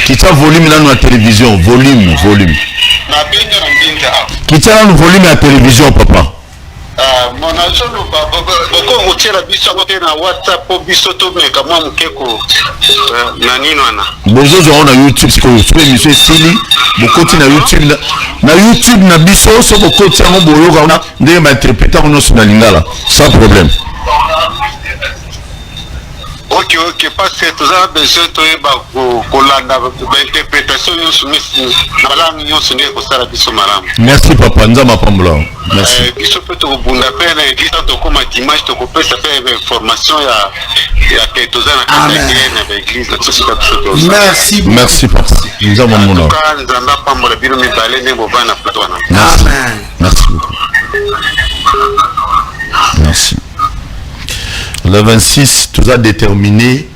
Qui t'a volume là la télévision volume. Qui t'a le volume la télévision papa. Mon agent beaucoup mutira biso côté na WhatsApp biso to meka mwa mukeko na nino ana. Bozo zo na YouTube ko sur émission Sili bokoti na YouTube na biso so bokoti ngo boyoka na ndé ma interpréter on sur na lingala sans problème. Ok, parce que tout ça besoin de kolanda interprétation merci papa nzama pambola merci biso pe to bunda pe na église to koma dimanche to ko pesa pe information ya ke to za na église na société merci merci papa nzama mona ka nzamba pambola bino mi balé ne bo bana platona. Amen. Merci beaucoup. Merci. Le 26, tout a déterminé.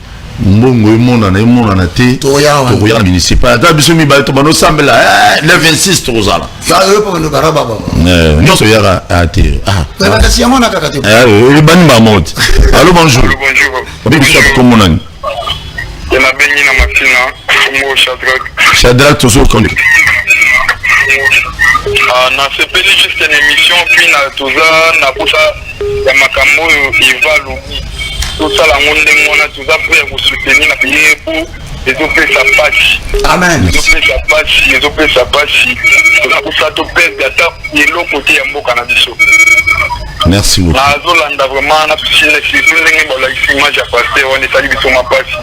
Mbongo mon anaté. Toya municipal. Le 26 Tozala. Non, c'est à terre. Allô, bonjour. Bonjour. Shadrach toujours connu. Na sepeli juste une émission puis na toza na posa ya makambo Iva Lugi tout ça la monde ngona toza pour vous soutenir na payer pour les opé sa page. Amen. Les opé sa page toza pour ça to pèse data et l'autre côté ya mboka na biso. Merci beaucoup. Nazolanda vraiment na piscine surtout ndenge bolaisi image ya passé on est sali biso mapasi.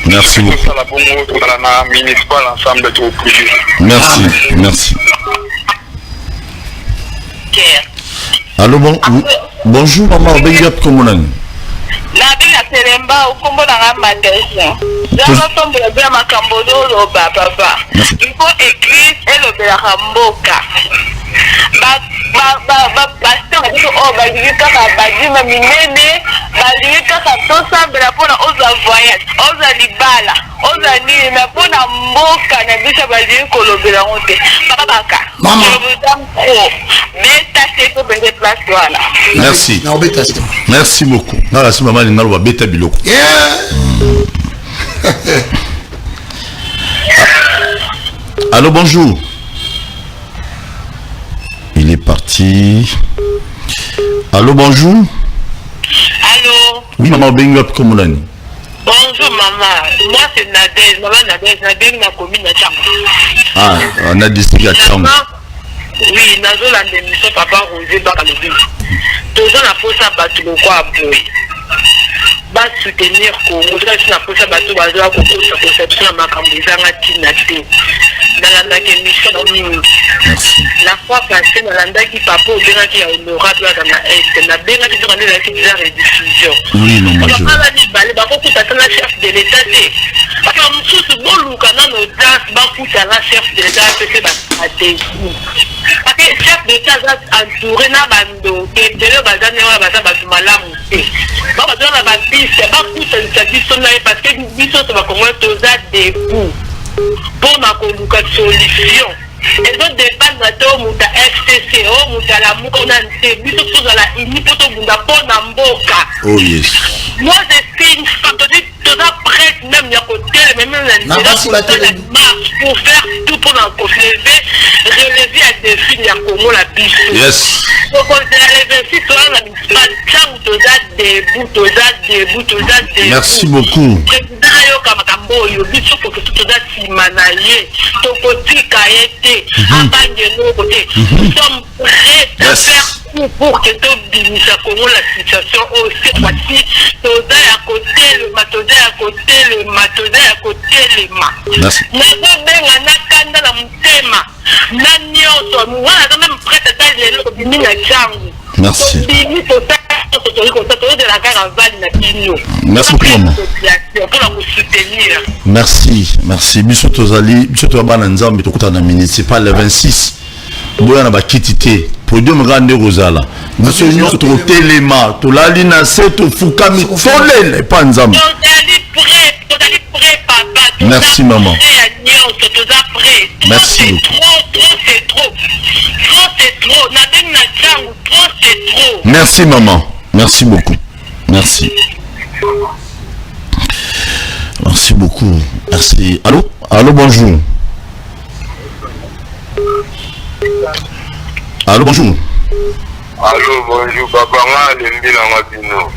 Merci beaucoup. Ça la bongo tout dans la municipal ensemble tout projet. Merci, merci. Allô, bonjour maman, Bengap Komonani. La bila Seremba ukombo na Madesha. Zama tombe ya makambodo lo papa. Il faut écrire et le bela ramboka. Pasteur dit oh balika ka badima minene balika ka tosa bela pona oza voyage oza libala oza ni na pona mboka na bisa balika kolobela ngote papa Maman beta c'est pour bende place wana. Merci. Merci beaucoup. Na la maman ni nalo beta biloko. Allô, bonjour. Il est parti. Allô, bonjour. Allô. Oui, maman Bengap Komonani. Bonjour maman. Moi c'est Nadège. Maman Nadège na commune à Tchang. Ah, on a décidé à Tchang. Oui, Nazola l'émission Papa Rosé Bakalobi. Toujours la force à battre le quoi boy. Bas soutenir Congo. Je na force à battre bazoa Congo sa conception à Makambuza Matinati. Dans la émission la fois passée dans la qui papa au bien qui a honorable dans la est na bien qui dans la qui déjà rediffusion. Oui, non moi je. On va ni balé ba ko kuta na chef de l'état c'est. Parce que mususu bolu kana no dance ba kuta na chef de l'état c'est ba stratégie. Parce que chef d'état a entouré na bando que de le bazane wa baza basu malamu. Ba baza na ba piste ba kuta initiative na parce que biso to ba kongo to za debout. Pour ma solution. Et donc dépendre de mon FCC, mon la moukonnante, biso tous à la inipoto bunda pour Namboka. Oh yes. Moi je suis une femme, tu es prête même à côté, même la marche pour faire tout pour en relever à défi de la Congo la biche. Yes. Donc on s'est investi sur la municipale, debout. Merci beaucoup. Président Yoka Makambo, biso pour que tout ça simanaye, tokotika été, abandonné côté. Nous sommes prêts à faire tout pour que tout binisa Congo la situation aussi fois-ci, toza à côté le matoza à côté le matoza à côté les mains. Merci. Nazobenga nakanda na mutema. Na nyoso, mwana za même prêt à tailler le bimi na changu. Merci. Bimi tota de la caravane na bino. Merci beaucoup maman. Pour la soutenir. Merci, merci. Biso tozali, biso to bana nzambe tokuta na municipal le 26. Boya na bakitité. Podium grande Rosala. Biso nyonso to telema, to lali na seto fukami tolele pa nzambe. Tozali prêt papa. Merci maman. Merci beaucoup. Merci maman. Merci beaucoup. Merci. Merci beaucoup. Merci. Allô? Allô, bonjour. Allô, bonjour. Allô, bonjour, papa, je suis Bino.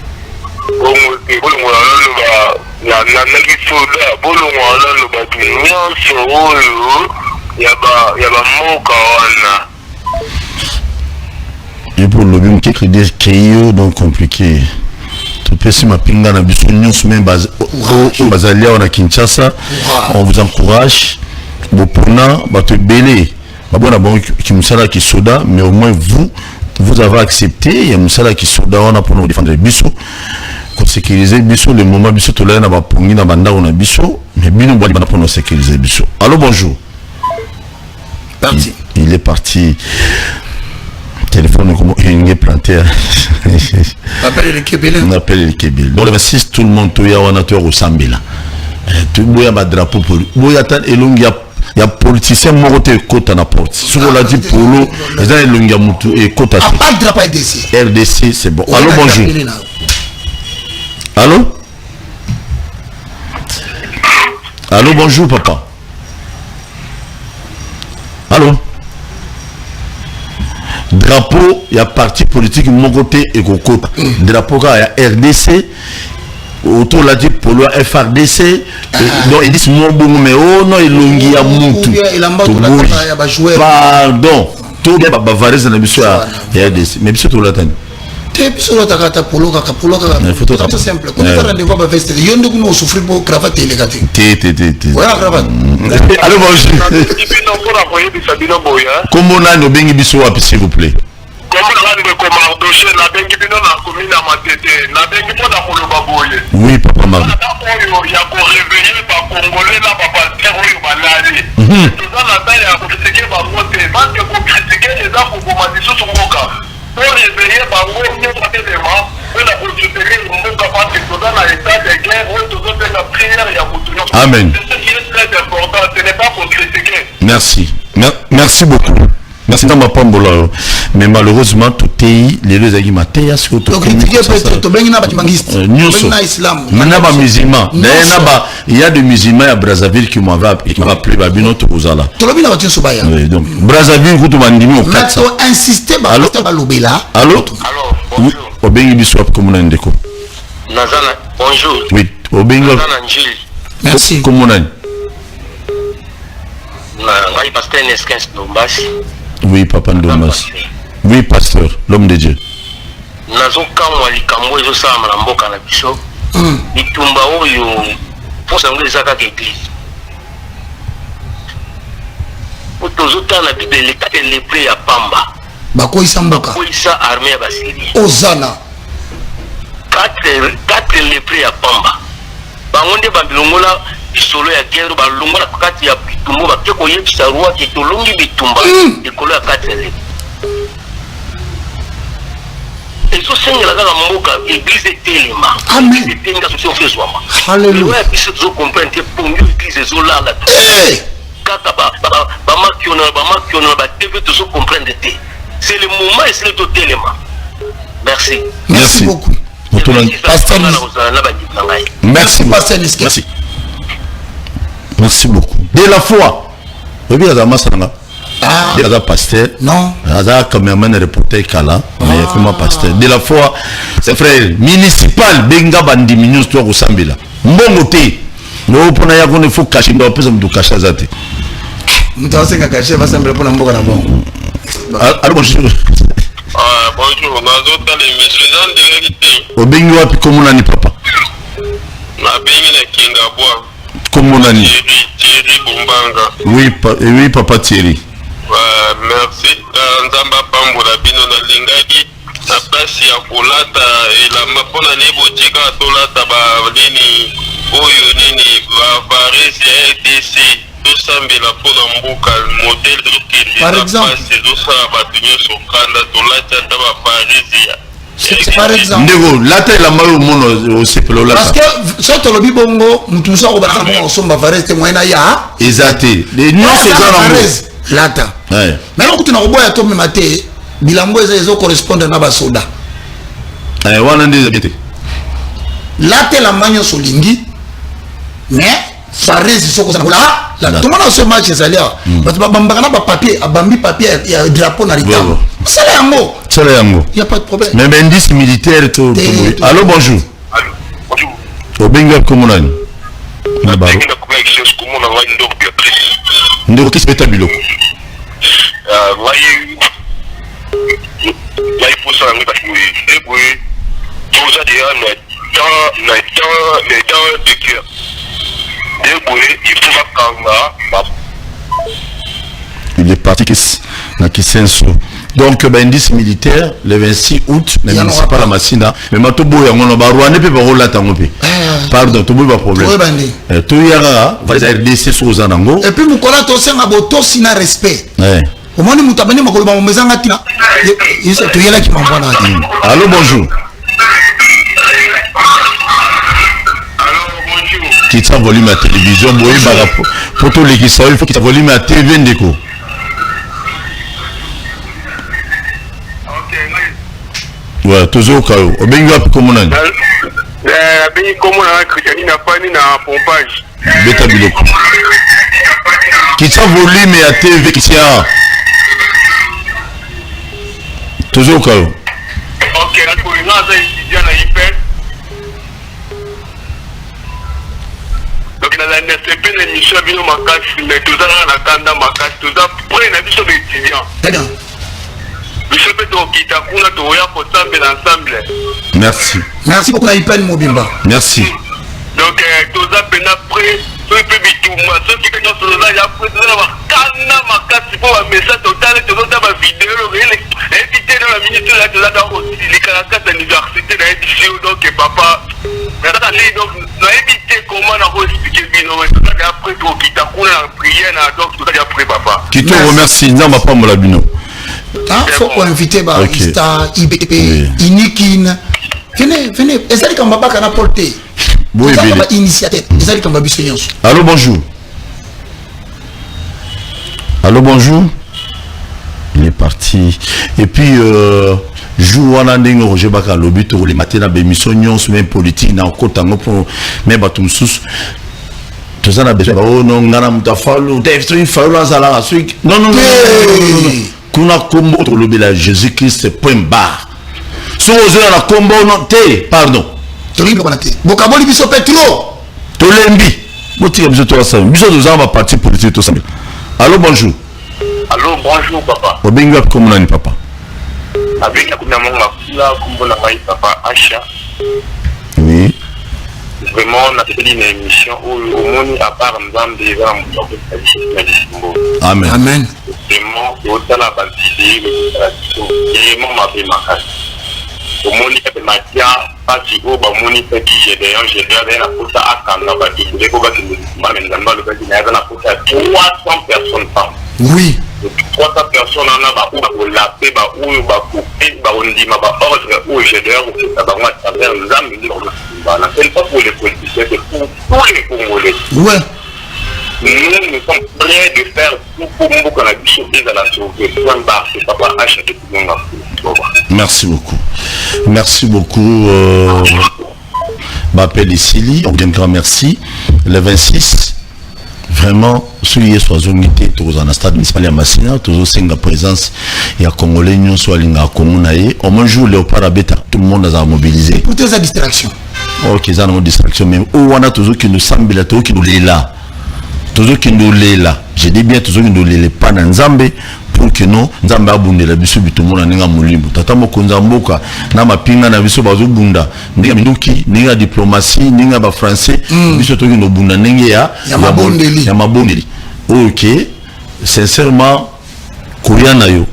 Et pour le bien qui des créés donc compliqué. Tout peut se m'appeler dans biso nyonso même au Bazalia on a Kinshasa. On vous encourage. Bopona bato belé. Babona bon qui musala qui soda mais au moins vous avez accepté il y a musala qui soda on a pour nous défendre biso. Pour sécuriser biso le moment biso to là na ba pongi na banda on a biso mais bino boali bana pour nous sécuriser biso. Allô bonjour. Parti. Il est parti. Téléphone comme il est planté. Appelle le Kébélé. On appelle le Kébélé. Dans le 26 tout le monde to ya wana to Rosambela. Tu boya ba drapeau pour boya tan elongi ya politicien moko te kota na porte. Sur la dit polo, les gens elongi ya mutu et kota. Pas de drapeau RDC. RDC c'est bon. Allô bonjour. Allô? Allô, bonjour papa. Allô? Drapeau, il y a parti politique mon côté et côté. Drapeau, il y a RDC. Autour de la dit pour le FRDC. Donc ils disent mon bon mais oh non il longi à moutou. Pardon. Tout bien bavarise dans le monsieur RDC. Mais monsieur tout l'attend. te biso takata polo kaka c'est simple quand tu rendez-vous ba veste yondo kuno souffrir pour cravate ile kati te ouais cravate allô bonjour comment on a no bengi biso wapi s'il vous plaît oui papa Marc Amen. Merci. Merci beaucoup. Merci dans ma pambola. Mais malheureusement, tout pays, les deux amis matés, à ce que tout il y a des musulmans à Brazzaville qui m'ont appelé Babino Touzala. Donc, Brazzaville, vous m'avez insisté, allô? Allô? Bonjour. Obengi biswap comme on a ndeko. Nazana, bonjour. Oui, Obengi. Merci. Comment on a? Ngai pasteur Neskens Dombas. Oui, papa Ndombas. Oui, pasteur, l'homme de Dieu. Nazo kamwa likambo ezo sala na mboka na biso. Bitumba oyo posa ngeza ka église. Otozo tana Bible kate lepré ya pamba. Bako isamboka. Ko isa armée ya Basiri. Ozana. Quatre lepré ya pamba. Bangonde babilongola isolo ya guerre balongola kati ya bitumba bakeko yebisa roi ki tolongi bitumba ekolo ya quatre lepré. Eso sengela kaka mboka église etelema. Amen. Etenga sosi ofezwama. Hallelujah. Le biso zo comprendre pour mieux église ezolala. Kaka ba makiona ba TV to zo comprendre te. C'est le moment et c'est le totélement. Merci. Merci beaucoup. Pasteur. Merci, Pasteur. Merci. Merci beaucoup. De la foi. Oui, il y a un pasteur. Non. Il y a un caméraman reporter Kala. Mais comment pasteur. De la foi, c'est frère municipal. Benga bandi minus toi au Sambila. Mbongote. Nous prenons ya qu'on faut cacher. Nous peut me cacher ça. Mutawase ka cacher va sembler pour na mboka na bon. Allô bonjour. Bonjour, nazota l'émission dans vérité. Obengi wapi comme on a ni papa. Na bengi na Kingabwa. Comme on a ni. Thierry Bombanga. Oui papa Thierry. Merci. Nzamba pambola bino na lingaki. Na place ya kolata elamba pona nebo tika tolata ba nini oyo nini ba varese ya RDC. Par exemple, par exemple, parce que ce que le bibongo, nous sommes au somba varese moyena ya exacté. Les noms c'est ça lata. Maintenant que tu n'as pas boya to memate, bilango ezo correspondre na ba soda. Wana ndizo bete. Lata la manyo solingi, mais varese soko sana kula. Tout le monde a ce match Zalia. Parce que bambana ba papier, abambi papier, il y a drapeau na ritam. C'est là yango. C'est là yango. Il y a pas de problème. Mais indice militaire tout. Allô bonjour. Allô bonjour. Obenga comment on na baro. Ndeko qui se peta bilo. Là il faut ça parce que et puis tout ça déjà les temps de cœur. Il est parti qui s'inso. Donc indice militaire le 26 août ne c'est pas la machine mais matobo ya ngona ba rwanda pe ba rola tango pe. Pardon, tout le problème. Tout yara va RDC soza nango. Et puis mukola to senga boto sina respect. Au moins mutabani makolo ba mezanga tina. Yesa to yela ki mambona. Allô bonjour. Qui t'a volume à télévision, pour tous les qui savent, il faut qu'il t'a volume à TV Ndeko. Ouais, toujours au cas où. Au Benga, comment on a dit? Comment on a dit n'a pas ni na pompage. Beta Biloko. Qui t'a volume à TV qui tient. Toujours au cas où. Ok, là, pour une raison, il y a un hyper. Donc, dans la NSP, l'émission vient au Makasi, mais tout ça, on a quand même Makasi, tout ça, pour les étudiants. Merci. Merci beaucoup Ipen Mobimba. Merci. Donc tous appels après ceux qui tout moi ceux qui sont sur là il y a plus de kana makasi pour un message total tout dans ma vidéo invité dans la minute là tu as dans les caractères de l'université d'édition donc papa donc na éviter comment on expliquer bien tout ça après tout qui t'a pour la prière donc tout ça après papa qui te remercie non ma pas mon labino faut qu'on inviter Barista IBP Inikin venez ezali kamba baka na porter oui, initiative ezali kamba biso nyonso. Allô bonjour. Allô bonjour. Il est parti et puis jour wana ndenge Roger Baka lobi to les matins na bémission nyonso même politique na kotango pour même batum sous tout ça na besoin oh non ngana mutafalu devto falu azala suik non kuna kombo to lobi la Jésus Christ point barre so ozela na kombo non te pardon Tolibi konate. Bokaboli biso Petro. Tolembi. Botika biso to ça. Biso nous avons parti politique tout ça. Allô bonjour. Allô bonjour papa. Obenga comment nani papa? Abenga kuna monga kula kombo na mai papa Acha. Oui. Vraiment on a fait une émission où au monde à part Nzambe va m'entendre ça. Amen. Amen. Vraiment au-delà la bâtie et mon m'a fait ma au monde il Matia pas du haut bah mon il fait j'ai la pour ça à quand la bâtie les combats qui me m'amènent dans le bâtiment il y a la pour ça 300 personnes par oui 300 personnes en a bah où la paix bah où bah couper bah on dit bah ordre où j'ai d'ailleurs où ça va moi ça vient l'âme bah la seule pas pour les politiciens c'est pour tous les Congolais ouais nous sommes prêts de faire tout pour nous qu'on a dit dans la sauver point barre c'est papa H de tout le monde. Merci beaucoup. Merci beaucoup. M'appelle Sili. On dit un grand merci. Le 26, vraiment, celui qui soit unité, tous en stade municipal de Massina, tous aussi la présence, il y a Congolais, nous soit à Congonaï. Au moins, jour, Léopard Abeta, tout le monde a mobilisé. Pour tes distractions. Ok, ça a une distraction, mais où on a toujours qui nous semble, toujours qui nous l'est là. Toujours qui nous l'est là. Je dis bien, toujours qui nous l'est pas dans Zambé. Pour que nous Nzambe abundela biso bitumona ninga mulimbu tata mokonza mboka na mapinga na biso bazobunda ndinga minduki ninga diplomatie ninga ba français biso toki no bunda ndenge ya mabondeli OK sincèrement koyana yo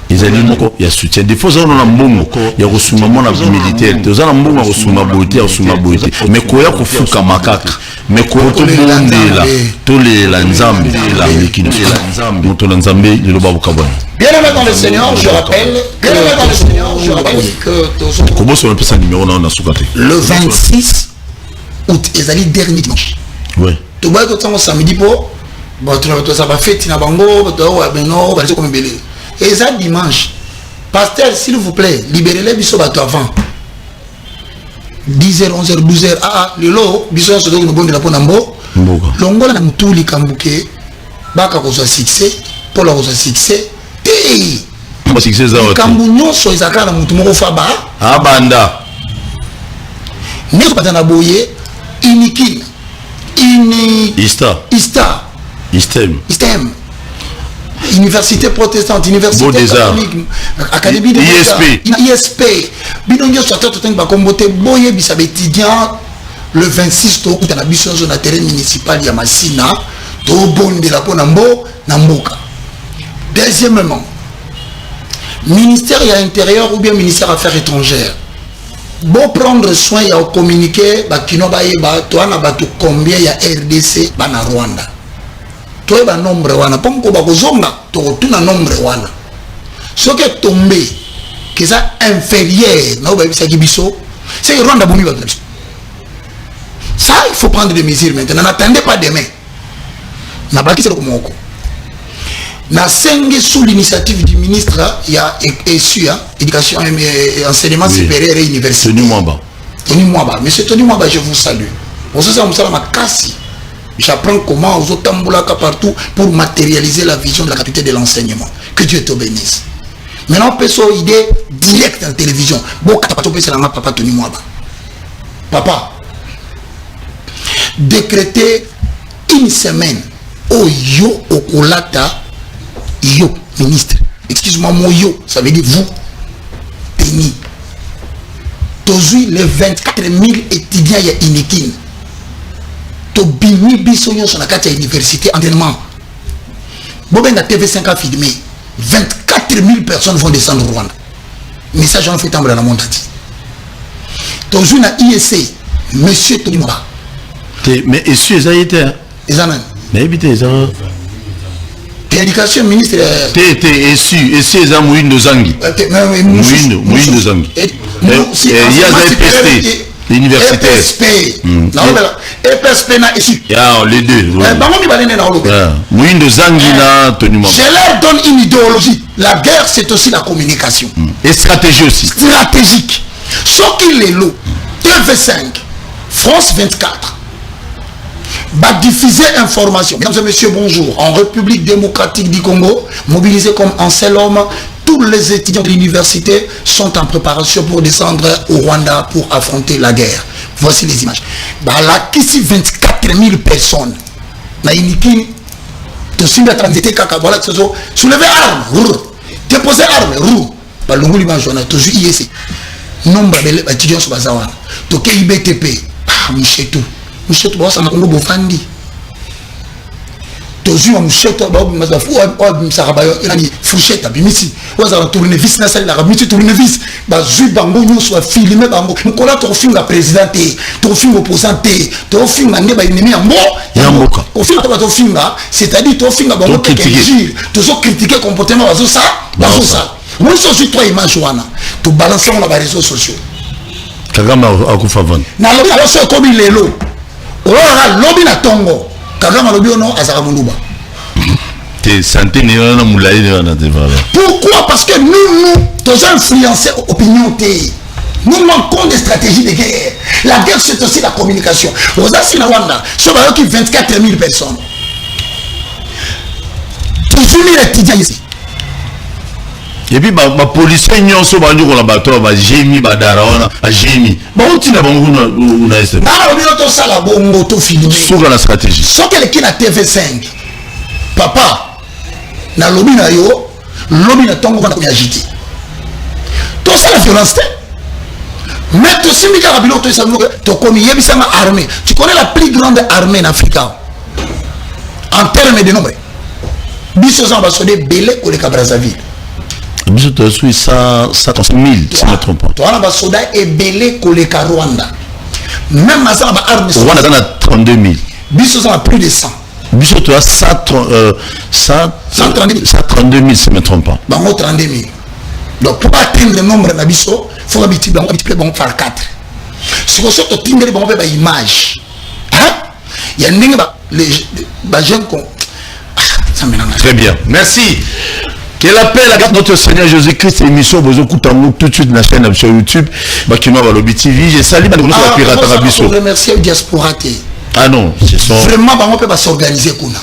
ezali moko ya soutien des fois on a mbongo ya kosuma mona militaire tozana mbongo ya kosuma boité mais koya kofuka makaka mais koya to bondela to la nzambe la mikino la nzambe moto la nzambe le babu kabwana. Bien aimé dans le Seigneur, je rappelle que comment on appelle ça numéro na soukate le 26 août ezali dernier dimanche. Ouais. To ba ko tsango samedi po ba to ça va fête na bango to wa beno ba ko mbele. Et ça dimanche, pasteur, s'il vous plaît, libérez-les biso bato avant 10h, 11h, 12h. Le lot, biso se donne bon de la ponambo. Longola na mutuli kambuke, baka ko soit succès, pour la ko soit succès. Hey! Ba succès za wote. Kambunyo so izaka na mutu moko faba. Abanda. Neko patana boye, inikin. Istem. Université protestante, université catholique, académie de ISP. Binonyo soit tout un comboté boye bisab étudiant le 26 to na biso zone na terrain municipal ya Massina to bonde la ponambo na mboka. Deuxièmement, ministère ya intérieur ou bien ministère affaires étrangères. Bon prendre soin ya communiquer ba kino ba yeba to na ba to combien ya RDC ba na Rwanda. Toi ba nombre wana pomko ba kozonga to tuna nombre wana soki tombé que ça inférieur na ba bisa kibiso c'est Rwanda bomi ba biso ça il faut prendre des mesures maintenant n'attendez pas demain na baki c'est comme oko na senge sous l'initiative du ministre ya ESU éducation et enseignement supérieur et université Tony Mwamba monsieur Tony Mwamba je vous salue on se sent ça ma kasi. J'apprends comment aux autres partout pour matérialiser la vision de la capitale de l'enseignement. Que Dieu te bénisse. Maintenant, on peut son idée directe en télévision. Papa Tony Mwamba. Papa, décréter une semaine au yo okolata yo ministre excuse-moi, moyo, ça veut dire vous, Teni. Tozui les 24 000 étudiants ya Inikin. To bini biso sur la carte université entraînement. Bobenga TV5 a filmé. 24 000 personnes vont descendre au Rwanda. Message en fait dans la montagne. Tozui na IEC, monsieur Tolimoba. Mais est-ce que ça y était? Mais évitez ça. L'éducation ministre. Et si les amis de Zangi. Mouine de Zangi. Il y a des l'université. EPSP na ici. Les deux. Mouine de Zangi na tenu. Je leur donne une idéologie. La guerre, c'est aussi la communication. Et stratégie aussi. Stratégique. Ce qu'il est lot. TV5, France 24. Va diffuser information. Mesdames et messieurs, bonjour. En République démocratique du Congo, mobilisés comme un seul homme, tous les étudiants de l'université sont en préparation pour descendre au Rwanda pour affronter la guerre. Voici les images. Bah, là, ici, 24 000 personnes. Naïniki, tu suis transité kaka, voilà, soulever armes, déposer armes, bah, l'ongou l'image, on a toujours IEC. Nombre d'étudiants sur Bazawan. Toké IBTP, ah, Mouchetou. Mouchetou, bah, ça m'a congo bofandi. Toujours Mouchetou, bah, Fouchette, Bimisi. On a tournevis, na salle, la ramiti tournevis. Bah, Zui Bango, nous soit filmé, Bango. Nous collons ton film la présidente, ton film opposant, ton film à Neba ennemi en mort. Au film, ton film là, c'est-à-dire ton film à Bango, toujours critiquer le comportement, ça. Moi, je suis trois images, tu balances dans les réseaux sociaux. Kagama a Koufavon. Na lobi alors c'est comme il est là. Ora lobi na tongo. Kagama lobi ono azara muluba. T'es santé na moulaye na devant. Pourquoi? Parce que nous tous influencer opinion té. Nous manquons des stratégies de guerre. La guerre c'est aussi la communication. Aux Assis na Rwanda, ce va qui 24 000 personnes. Tous 000 étudiants ici. Et puis ma policier nyonso bandu ko na bato ba jemi badara ona ba jemi ba utina bangu na ese na lo to sala bongo to filmer sur la stratégie so kele ki na TV5 papa na lobi na yo lobi na tongo na ko agiter to sala violence mais to simika rabilo to samu to komi yebisa ma armée. Tu connais la plus grande armée en Afrique en termes de nombre biso za ba sodé belé ko le Brazzaville. Biso to suis 100 000 si je ne me trompe pas. Toi là bas soda et belé koleka Rwanda. Même à ça ba arme Rwanda dans 32 000. Biso ça plus de 100. Biso to 132 000 si je ne me trompe pas. Bango 32 000. Donc pour atteindre le nombre na biso, faut habituer bon par 4. Si vous sortez tindre bon ba image. Hein? Il y a ndenge ba jeune qu'on très bien. Merci. Quel appel à notre Seigneur Jésus-Christ, émission Bozoku Tango tout de suite na chaîne sur YouTube, Bakino Balobi TV. Je salue ma notre pirate Arabiso. Je remercie le diaspora. Ah non, c'est ça. Vraiment on peut pas s'organiser kuna.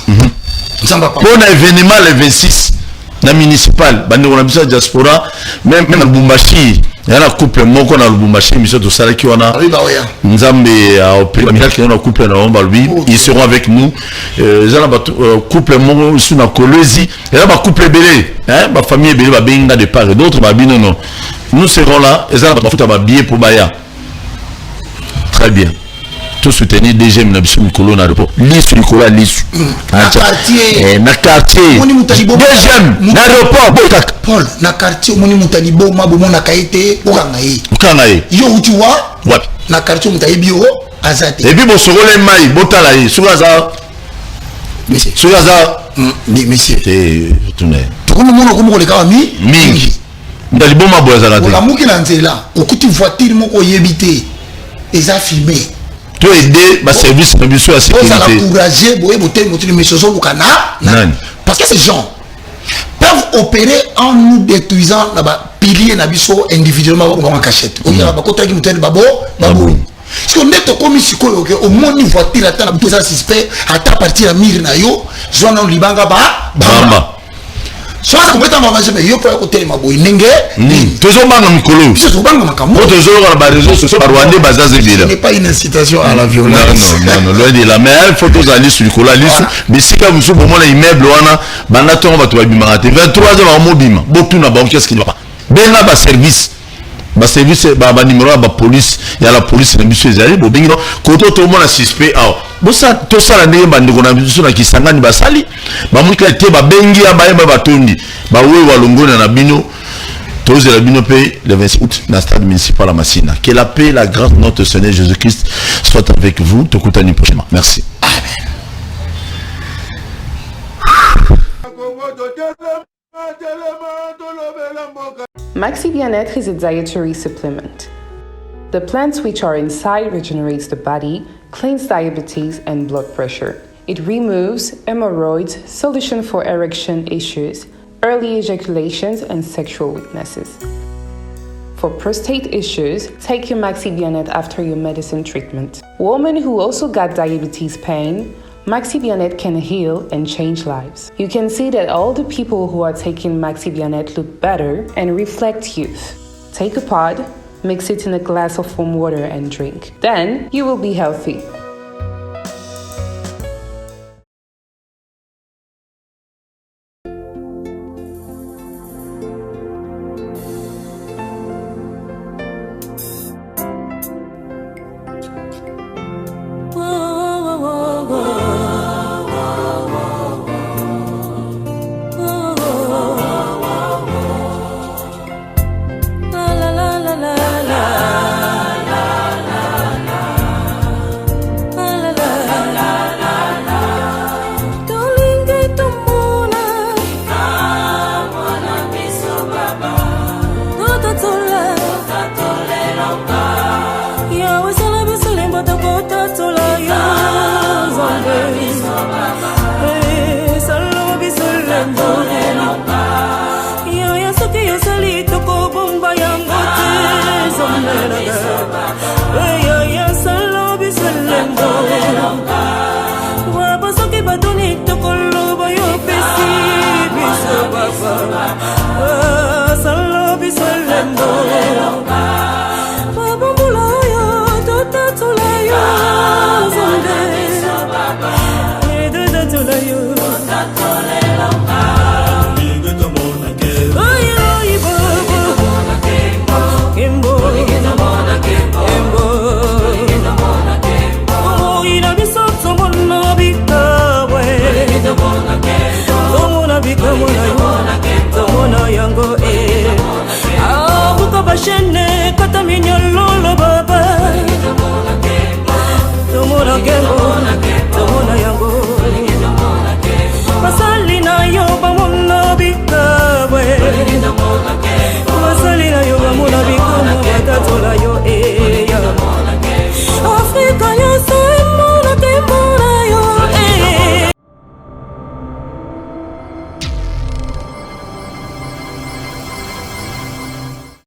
Pour un événement le 26 na municipal, bande on a besoin diaspora, même na Lubumbashi. Il y a un couple moko na Lubumbashi, monsieur de Salaki wana. Nzambe a opéré miracle na couple na Lubumbashi, ils seront avec nous. Il y a un couple moko sur na Kolwezi, il y a un couple belé, hein, ma famille belé va benga de part et d'autre, ma bino non. Nous serons là, et ça va foutre ma billet pour Baya. Très bien. Tout soutenir deuxième na biso Mikolo na repos. Lisu Nicolas Lisu. Na quartier. Deuxième na repos. Paul na quartier moni mutalibo mabomo na kaite okangaye. Okangaye. Yo utiwa. Wapi? Na quartier mutayibio azate. Et puis bon sorole mai botala yi. Sugaza. Monsieur. Sugaza. Monsieur. Tourner. Tokono mono komo koleka wa mingi. Ndalibo mabo azalate. La muki na nzela. Okuti voiture moko yebite. Eza filmé. Tu aider ma service de mission à sécurité. Parce que ces gens peuvent opérer en nous détruisant là-bas, pilier nabiso individuellement en cachette. On a pas qui nous babo. Si on est comme ici, au moins une voiture attend la ça suspect à ta partir à mire na yo, zone en libanga ba bamba. Soit qu'on peut ntango avance mais yo po ya kotelema boye ndenge tozobanga mikolo biso tobanga makambo tozoloka na réseaux sociaux barwandais bazaze ce bila n'est pas une incitation à la violence non loin de là mais il faut tozali sur likolo aliso bisika musu bomona immeuble wana banda tongo bato babimaka te 23h bamobima botuna bango qu'est-ce qui ne va pas benga baservice numéro ya bapolice ya la police na biso ezali bobengi no koto tomona suspect awa bosa tosala ndenge bandeko na biso na Kisangani basali bamwika te babengi ya bayeba batondi bawe walongona na bino tozela bino pe le 26 août na stade municipal à Massina. Que la paix, la grâce de notre Seigneur Jésus-Christ soit avec vous. Tokutani prochainement. Merci. Maxi Bien-être is a dietary supplement. The plants which are inside regenerates the body, cleans diabetes and blood pressure. It removes hemorrhoids, solution for erection issues, early ejaculations and sexual weaknesses. For prostate issues, take your Maxi Bien-être after your medicine treatment. Women who also got diabetes pain, Maxi Bien-être can heal and change lives. You can see that all the people who are taking Maxi Bien-être look better and reflect youth. Take a pod, mix it in a glass of warm water and drink. Then you will be healthy. Come on.